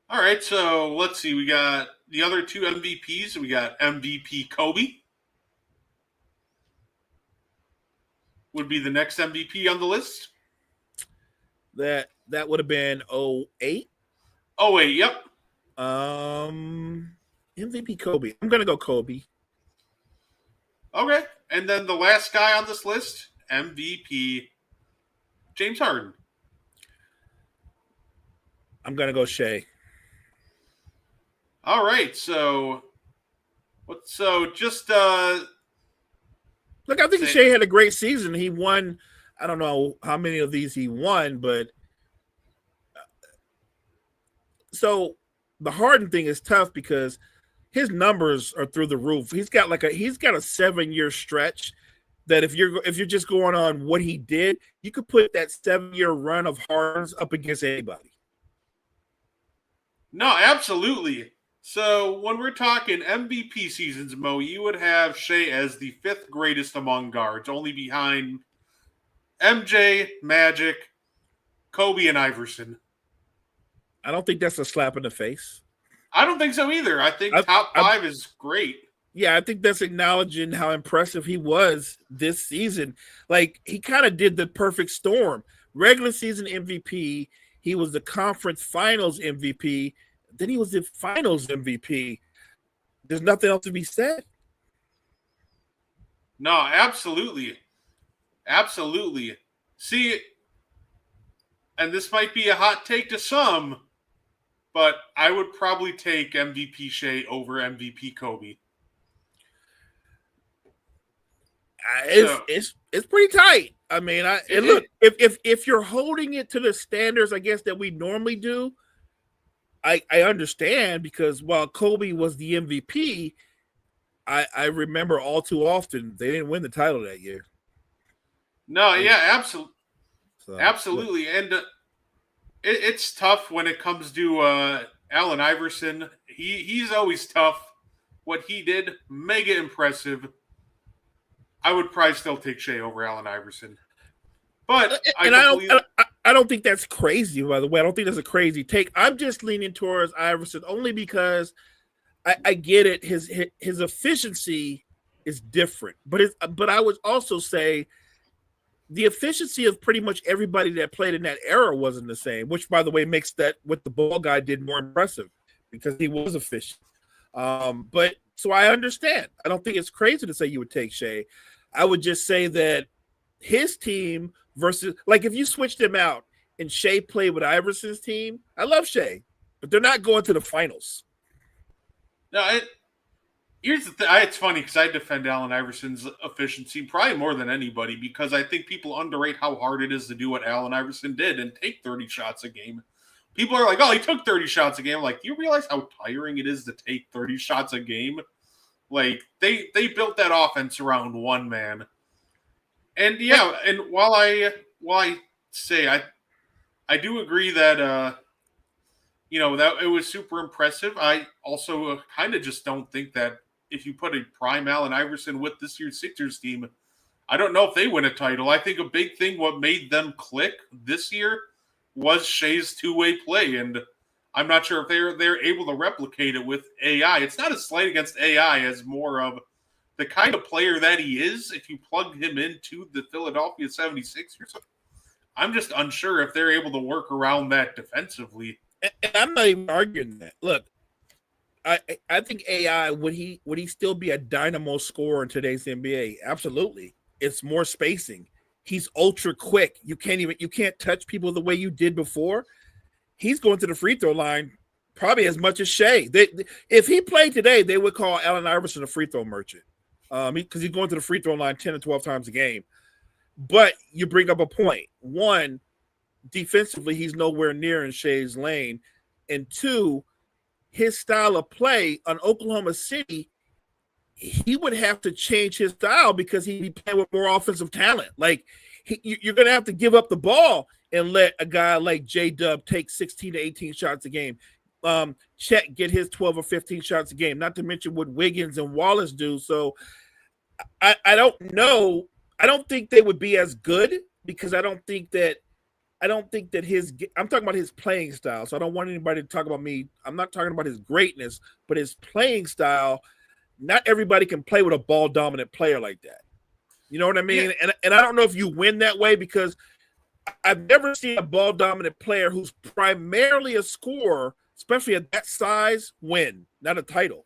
All right, so let's see. We got the other two MVPs. We got MVP Kobe. Would be the next MVP on the list. That would have been 08. Oh, wait, yep. MVP Kobe. I'm going to go Kobe. Okay, and then the last guy on this list, MVP James Harden. I'm going to go Shea. All right, so just Look, I think Shea had a great season. He won. I don't know how many of these he won, but so the Harden thing is tough because his numbers are through the roof. He's got a 7-year stretch that if you're just going on what he did, you could put that 7-year run of Harden's up against anybody. No, absolutely. So when we're talking MVP seasons, Mo, you would have Shea as the 5th greatest among guards, only behind MJ, Magic, Kobe, and Iverson. I don't think that's a slap in the face. I don't think so either. I think top 5 is great. Yeah, I think that's acknowledging how impressive he was this season. Like, he kind of did the perfect storm. Regular season MVP, he was the conference finals MVP, then he was the finals MVP. There's nothing else to be said. No, absolutely. Absolutely. See, and this might be a hot take to some, but I would probably take MVP Shea over MVP Kobe. It's pretty tight. I mean, look, if you're holding it to the standards, I guess, that we normally do, I understand, because while Kobe was the MVP, I remember all too often they didn't win the title that year. No, yeah, absolutely. So, absolutely. And it's tough when it comes to Allen Iverson. He's always tough. What he did, mega impressive. I would probably still take Shea over Allen Iverson. But I don't think that's crazy, by the way. I don't think that's a crazy take. I'm just leaning towards Iverson only because I get it. His efficiency is different. But I would also say the efficiency of pretty much everybody that played in that era wasn't the same, which, by the way, makes that what the ball guy did more impressive because he was efficient. But so I understand. I don't think it's crazy to say you would take Shea. I would just say that his team versus, like, if you switched them out and Shea played with Iverson's team, I love Shea, but they're not going to the finals. No, here's the thing. It's funny because I defend Allen Iverson's efficiency probably more than anybody because I think people underrate how hard it is to do what Allen Iverson did and take 30 shots a game. People are like, oh, he took 30 shots a game. I'm like, do you realize how tiring it is to take 30 shots a game? Like, they built that offense around one man. And yeah, and while I say I do agree that that it was super impressive, I also kind of just don't think that if you put a prime Allen Iverson with this year's Sixers team, I don't know if they win a title. I think a big thing what made them click this year was Shea's two-way play, and I'm not sure if they're able to replicate it with AI. It's not a slight against AI, as more of the kind of player that he is. If you plug him into the Philadelphia 76ers, I'm just unsure if they're able to work around that defensively. And I'm not even arguing that. Look, I think AI, would he still be a dynamo scorer in today's NBA? Absolutely. It's more spacing. He's ultra quick. You can't touch people the way you did before. He's going to the free throw line probably as much as Shea. If he played today, they would call Allen Iverson a free throw merchant because he's going to the free throw line 10 or 12 times a game. But you bring up a point. One, defensively, he's nowhere near in Shea's lane. And two, his style of play on Oklahoma City, he would have to change his style because he'd be playing with more offensive talent. Like, you're going to have to give up the ball and let a guy like J-Dub take 16 to 18 shots a game. Chet get his 12 or 15 shots a game, not to mention what Wiggins and Wallace do. So I don't know. I don't think they would be as good because I don't think that I'm talking about his playing style. So I don't want anybody to talk about me. I'm not talking about his greatness, but his playing style. Not everybody can play with a ball dominant player like that. You know what I mean? Yeah. And I don't know if you win that way because I've never seen a ball dominant player who's primarily a scorer, especially at that size, win, not a title.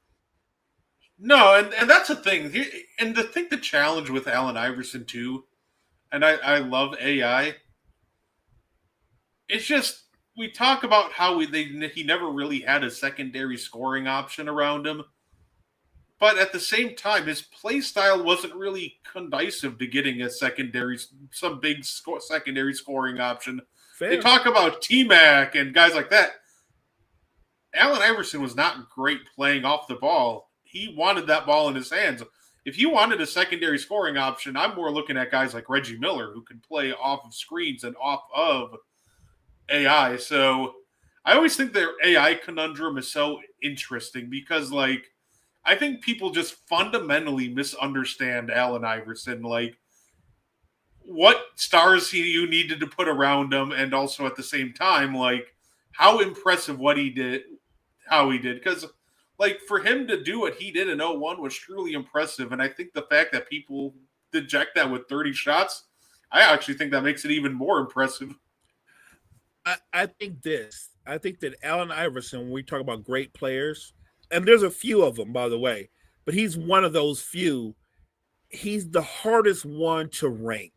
No, and that's the thing. And the challenge with Allen Iverson too, and I love AI. It's just we talk about how he never really had a secondary scoring option around him. But at the same time, his play style wasn't really conducive to getting some big secondary scoring option. Fair. They talk about T-Mac and guys like that. Allen Iverson was not great playing off the ball. He wanted that ball in his hands. If you wanted a secondary scoring option, I'm more looking at guys like Reggie Miller who can play off of screens and off of AI. So I always think their AI conundrum is so interesting because, like, I think people just fundamentally misunderstand Allen Iverson, like what stars you needed to put around him, and also at the same time, like how impressive how he did. Because, like, for him to do what he did in 01 was truly impressive, and I think the fact that people deject that with 30 shots, I actually think that makes it even more impressive. I think that Allen Iverson, when we talk about great players, and there's a few of them, by the way, but he's one of those few. He's the hardest one to rank.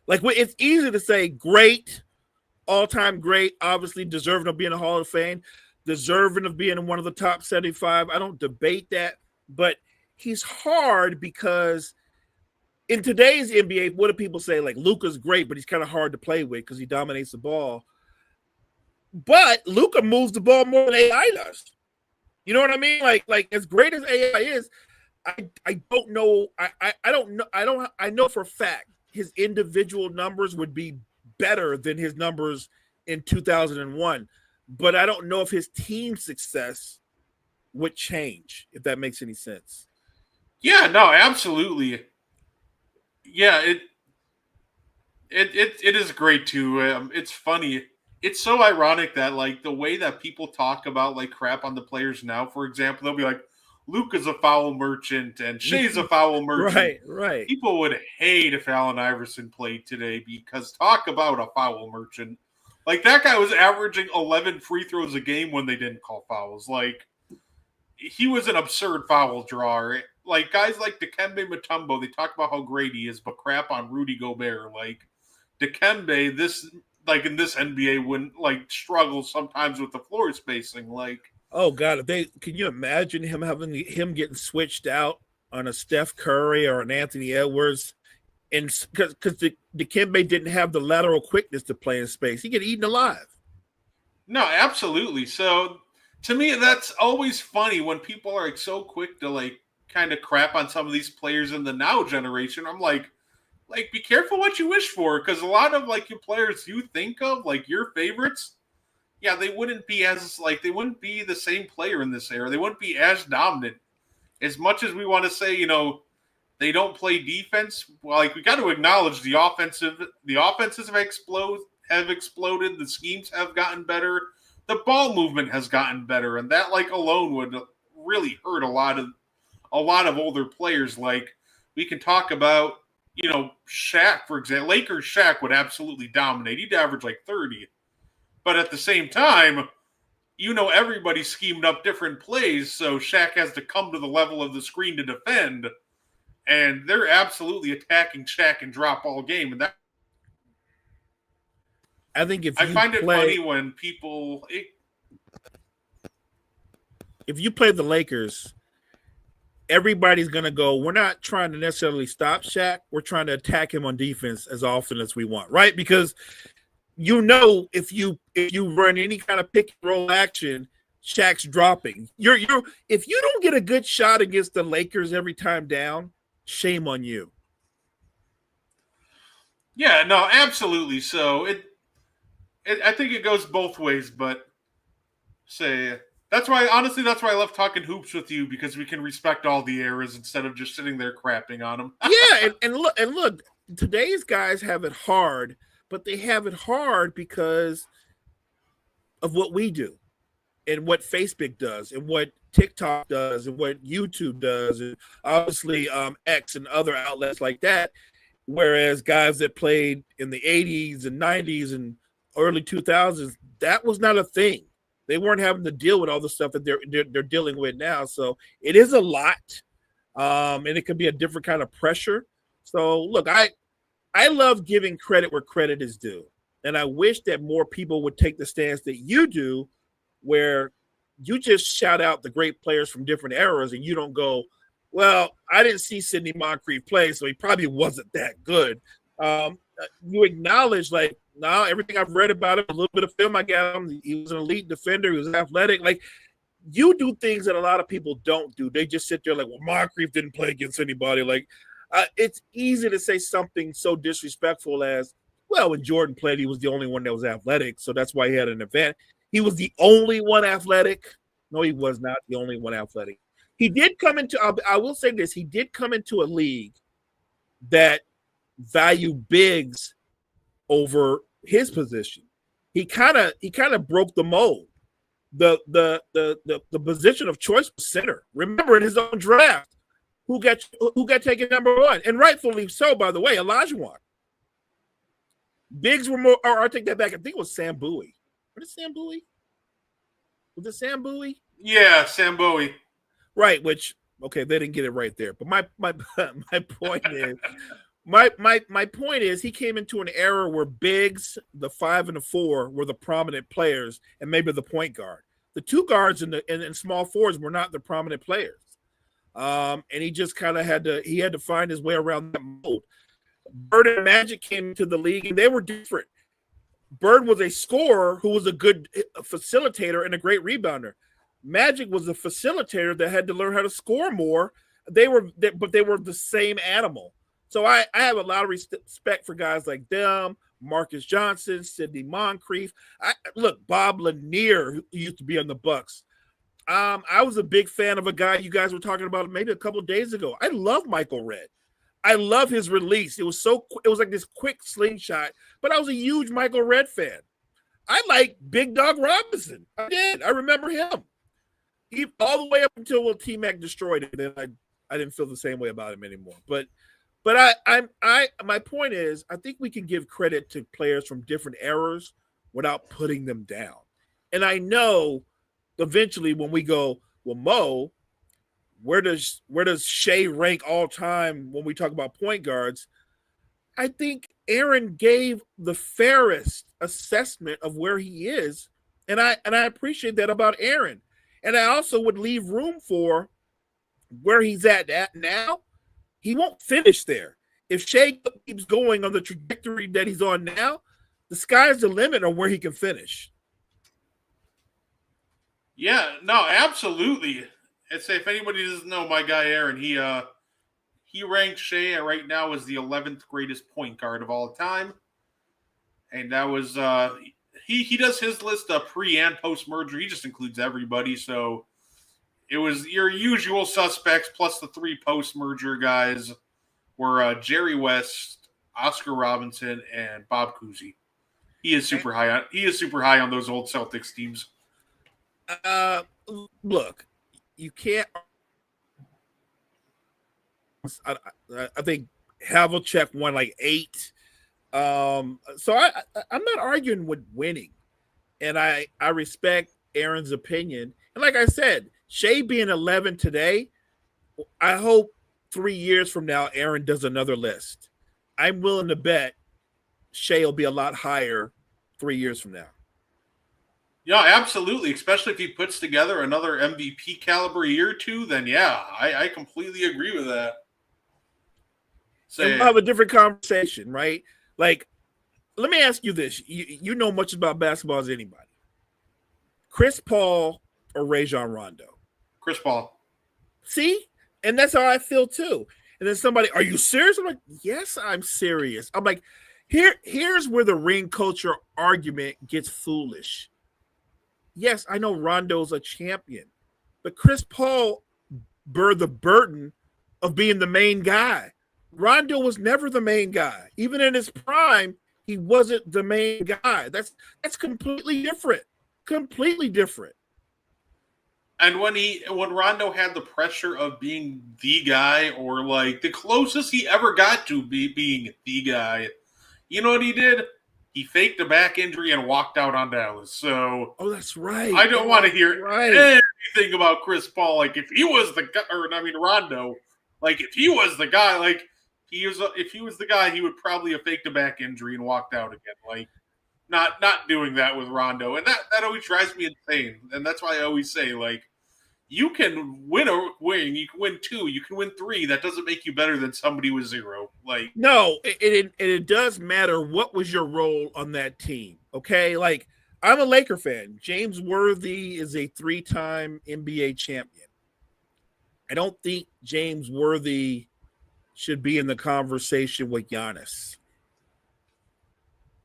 Like, it's easy to say great, all-time great, obviously deserving of being a Hall of Fame, deserving of being in one of the top 75. I don't debate that, but he's hard because in today's NBA, what do people say? Like, Luka's great, but he's kind of hard to play with because he dominates the ball. But Luka moves the ball more than AI does. You know what I mean? Like as great as AI is, I don't know. I don't know. I know for a fact his individual numbers would be better than his numbers in 2001. But I don't know if his team success would change, if that makes any sense. Yeah, no, absolutely. Yeah, it is great too. It's funny. It's so ironic that, like, the way that people talk about, like, crap on the players now, for example, they'll be like, Luka's a foul merchant and Shea's a foul merchant. Right. People would hate if Allen Iverson played today because talk about a foul merchant. Like, that guy was averaging 11 free throws a game when they didn't call fouls. Like, he was an absurd foul drawer. Like, guys like Dikembe Mutombo, they talk about how great he is, but crap on Rudy Gobert. Like, Dikembe, in this NBA wouldn't, like, struggle sometimes with the floor spacing. Like, oh God, can you imagine him getting switched out on a Steph Curry or an Anthony Edwards, and because Dikembe didn't have the lateral quickness to play in space, he get eaten alive. No, absolutely. So to me, that's always funny when people are, like, so quick to, like, kind of crap on some of these players in the now generation. I'm like, be careful what you wish for, because a lot of, like, your players you think of, like, your favorites, yeah, they wouldn't be the same player in this era. They wouldn't be as dominant. As much as we want to say, they don't play defense, well, like, we got to acknowledge the offenses have exploded, the schemes have gotten better, the ball movement has gotten better, and that, like, alone would really hurt a lot of older players. Like, we can talk about, Shaq, for example. Lakers Shaq would absolutely dominate. He'd average like 30. But at the same time, everybody schemed up different plays, so Shaq has to come to the level of the screen to defend. And they're absolutely attacking Shaq and drop all game. And that, I think I find it funny when people... If you play the Lakers, everybody's going to go, we're not trying to necessarily stop Shaq. We're trying to attack him on defense as often as we want, right? Because if you run any kind of pick and roll action, Shaq's dropping. If you don't get a good shot against the Lakers every time down, shame on you. Yeah, no, absolutely. So I think it goes both ways, but Say that's why I love talking hoops with you, because we can respect all the eras instead of just sitting there crapping on them. Yeah, and look, today's guys have it hard, but they have it hard because of what we do and what Facebook does and what TikTok does and what YouTube does, and obviously X and other outlets like that. Whereas guys that played in the 80s and 90s and early 2000s, that was not a thing. They weren't having to deal with all the stuff that they're dealing with now. So it is a lot, and it can be a different kind of pressure. So look, I love giving credit where credit is due, and I wish that more people would take the stance that you do, where you just shout out the great players from different eras, and you don't go, well, I didn't see Sidney Moncrief play, so he probably wasn't that good. You acknowledge, like, no, everything I've read about him, a little bit of film I got him, he was an elite defender, he was athletic. Like, you do things that a lot of people don't do. They just sit there like, well, Moncrief didn't play against anybody. Like, it's easy to say something so disrespectful as, well, when Jordan played, he was the only one that was athletic, so that's why he had an advantage. He was the only one athletic. No, he was not the only one athletic. He did come into, I will say this, he did come into a league that valued bigs over his position. He kind of broke the mold. The position of choice was center. Remember, in his own draft, who got taken number one, and rightfully so, by the way, Olajuwon. Bigs were more, or I take that back. I think it was Sam Bowie. What is Sam Bowie? Was it Sam Bowie? Yeah, Sam Bowie. Right, which, okay, they didn't get it right there. But my point is, my point is, he came into an era where bigs, the 5 and the 4, were the prominent players, and maybe the point guard. The two guards and small forwards were not the prominent players. And he just kind of had to find his way around that mold. Bird and Magic came into the league, and they were different. Bird was a scorer who was a good facilitator and a great rebounder. Magic was a facilitator that had to learn how to score more. But they were the same animal. So I have a lot of respect for guys like them, Marcus Johnson, Sidney Moncrief. Look, Bob Lanier, who used to be on the Bucks. I was a big fan of a guy you guys were talking about maybe a couple of days ago. I love Michael Redd. I love his release. It was like this quick slingshot, but I was a huge Michael Redd fan. I like Big Dog Robinson. I did. I remember him. All the way up until T-Mac destroyed it, and I didn't feel the same way about him anymore. But my point is, I think we can give credit to players from different eras without putting them down. And I know eventually when we go, well, Mo, where does Shea rank all time when we talk about point guards? I think Aaron gave the fairest assessment of where he is, and I appreciate that about Aaron. And I also would leave room for where he's at now. He won't finish there. If Shea keeps going on the trajectory that he's on now, the sky's the limit on where he can finish. Yeah, no, absolutely. I'd say if anybody doesn't know my guy Aaron, he ranks Shea right now as the 11th greatest point guard of all time, and that was he does his list pre and post merger. He just includes everybody, so it was your usual suspects plus the 3 post merger guys were Jerry West, Oscar Robinson, and Bob Cousy. He is super high on those old Celtics teams. Look, you can't. I think Havlicek won like 8. So I'm not arguing with winning, and I respect Aaron's opinion. And like I said, Shea being 11 today, I hope 3 years from now Aaron does another list. I'm willing to bet Shea will be a lot higher 3 years from now. Yeah, absolutely. Especially if he puts together another MVP caliber year or two, then yeah, I completely agree with that. So we'll have a different conversation, right? Like, let me ask you this. You know much about basketball as anybody. Chris Paul or Rajon Rondo? Chris Paul. See? And that's how I feel too. And then somebody, are you serious? I'm like, yes, I'm serious. I'm like, here's where the ring culture argument gets foolish. yes, I know Rondo's a champion, but Chris Paul bore the burden of being the main guy. Rondo was never the main guy. Even in his prime, he wasn't the main guy. That's completely different. Completely different. And when Rondo had the pressure of being the guy, or like the closest he ever got to being the guy, you know what he did? He faked a back injury and walked out on Dallas. So, oh, that's right. I don't want to hear anything about Chris Paul. Like if he was the guy, Rondo. Like if he was the guy, if he was the guy, he would probably have faked a back injury and walked out again. Like not doing that with Rondo, and that always drives me insane. And that's why I always say, like, you can win a win, you can win 2, you can win 3. That doesn't make you better than somebody with 0. Like, no, it does matter what was your role on that team. Okay, like I'm a Laker fan. James Worthy is a 3-time NBA champion. I don't think James Worthy should be in the conversation with Giannis.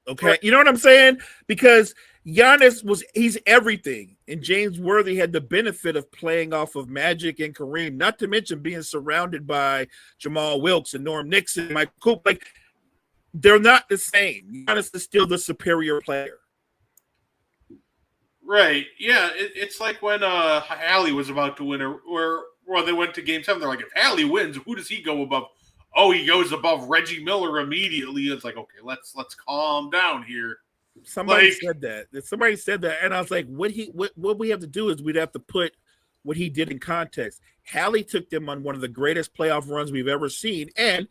Okay, you know what I'm saying? Because Giannis he's everything, and James Worthy had the benefit of playing off of Magic and Kareem, not to mention being surrounded by Jamal Wilkes and Norm Nixon and Mike Coop. Like, they're not the same. Giannis is still the superior player. Right. Yeah, it's like when Hallie was about to win, or they went to Game 7. They're like, if Hallie wins, who does he go above? Oh, he goes above Reggie Miller immediately. It's like, okay, let's calm down here. Somebody said that, and I was like, what we have to do is we'd have to put what he did in context. Hallie took them on one of the greatest playoff runs we've ever seen, and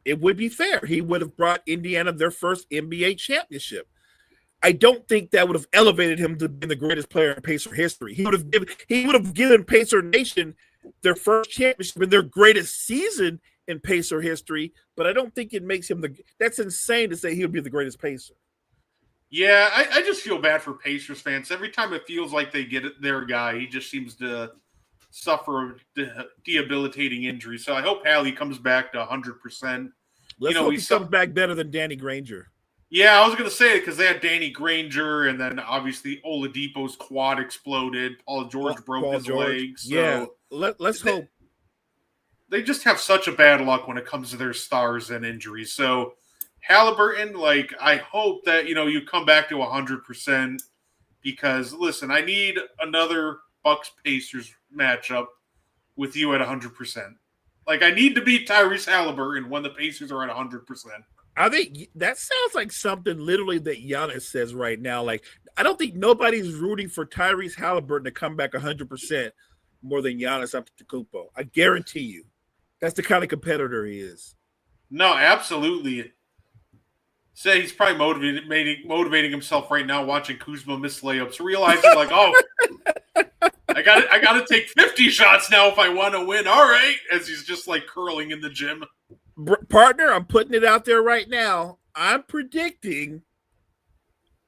it would be fair. He would have brought Indiana their first NBA championship. I don't think that would have elevated him to be the greatest player in Pacer history. He would have given Pacer Nation their first championship and their greatest season in Pacer history, but I don't think it makes him that's insane to say he would be the greatest Pacer. Yeah, I just feel bad for Pacers fans. Every time it feels like they get their guy, he just seems to suffer debilitating injury. So I hope Hallie comes back to 100%. Let's hope he comes back better than Danny Granger. Yeah, I was going to say it because they had Danny Granger, and then obviously Oladipo's quad exploded. Paul George broke his leg. So yeah, let's hope. They just have such a bad luck when it comes to their stars and injuries. So Halliburton, like, I hope that, you come back to 100% because, listen, I need another Bucks-Pacers matchup with you at 100%. Like, I need to beat Tyrese Halliburton when the Pacers are at 100%. I think that sounds like something literally that Giannis says right now. Like, I don't think nobody's rooting for Tyrese Halliburton to come back 100% more than Giannis Antetokounmpo. I guarantee you. That's the kind of competitor he is. No, absolutely. Say he's probably motivating himself right now watching Kuzma miss layups, realizing like, oh, I got to take 50 shots now if I want to win. All right, as he's just like curling in the gym. Partner, I'm putting it out there right now. I'm predicting.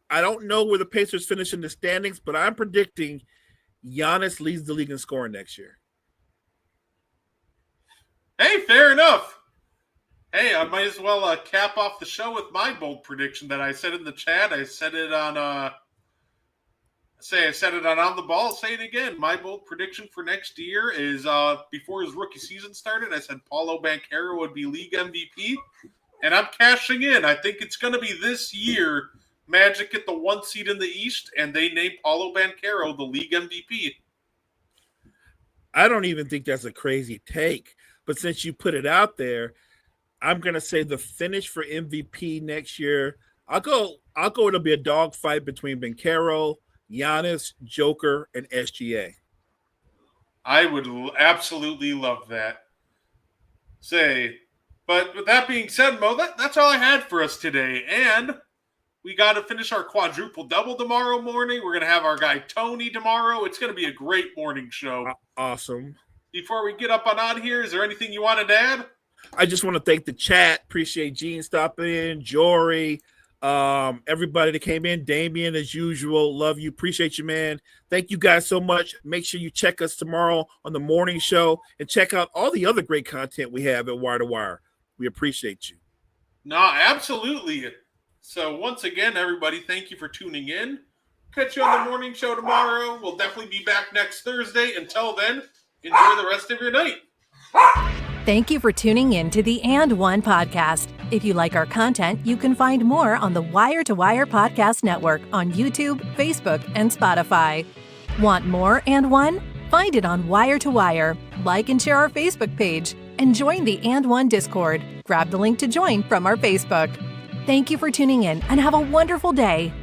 I don't know where the Pacers finish in the standings, but I'm predicting Giannis leads the league in scoring next year. Hey, fair enough. Hey, I might as well cap off the show with my bold prediction that I said in the chat. I said it on On the Ball. I'll say it again. My bold prediction for next year is before his rookie season started, I said Paulo Banchero would be league MVP, and I'm cashing in. I think it's going to be this year. Magic get the 1 seed in the East, and they name Paulo Banchero the league MVP. I don't even think that's a crazy take. But since you put it out there, I'm going to say the finish for MVP next year, I'll go it'll be a dogfight between Banchero, Giannis, Joker, and SGA. I would absolutely love that. But with that being said, Mo, that's all I had for us today. And we got to finish our quadruple double tomorrow morning. We're going to have our guy Tony tomorrow. It's going to be a great morning show. Awesome. Before we get up and out of here, is there anything you wanted to add? I just want to thank the chat. Appreciate Gene stopping in, Jory, everybody that came in. Damien, as usual, love you. Appreciate you, man. Thank you guys so much. Make sure you check us tomorrow on the morning show and check out all the other great content we have at Wire to Wire. We appreciate you. No, absolutely. So once again, everybody, thank you for tuning in. Catch you on the morning show tomorrow. We'll definitely be back next Thursday. Until then, enjoy the rest of your night. Thank you for tuning in to the And One podcast. If you like our content, you can find more on the Wire to Wire Podcast Network on YouTube, Facebook, and Spotify. Want more And One? Find it on Wire to Wire. Like and share our Facebook page and join the And One Discord. Grab the link to join from our Facebook. Thank you for tuning in and have a wonderful day.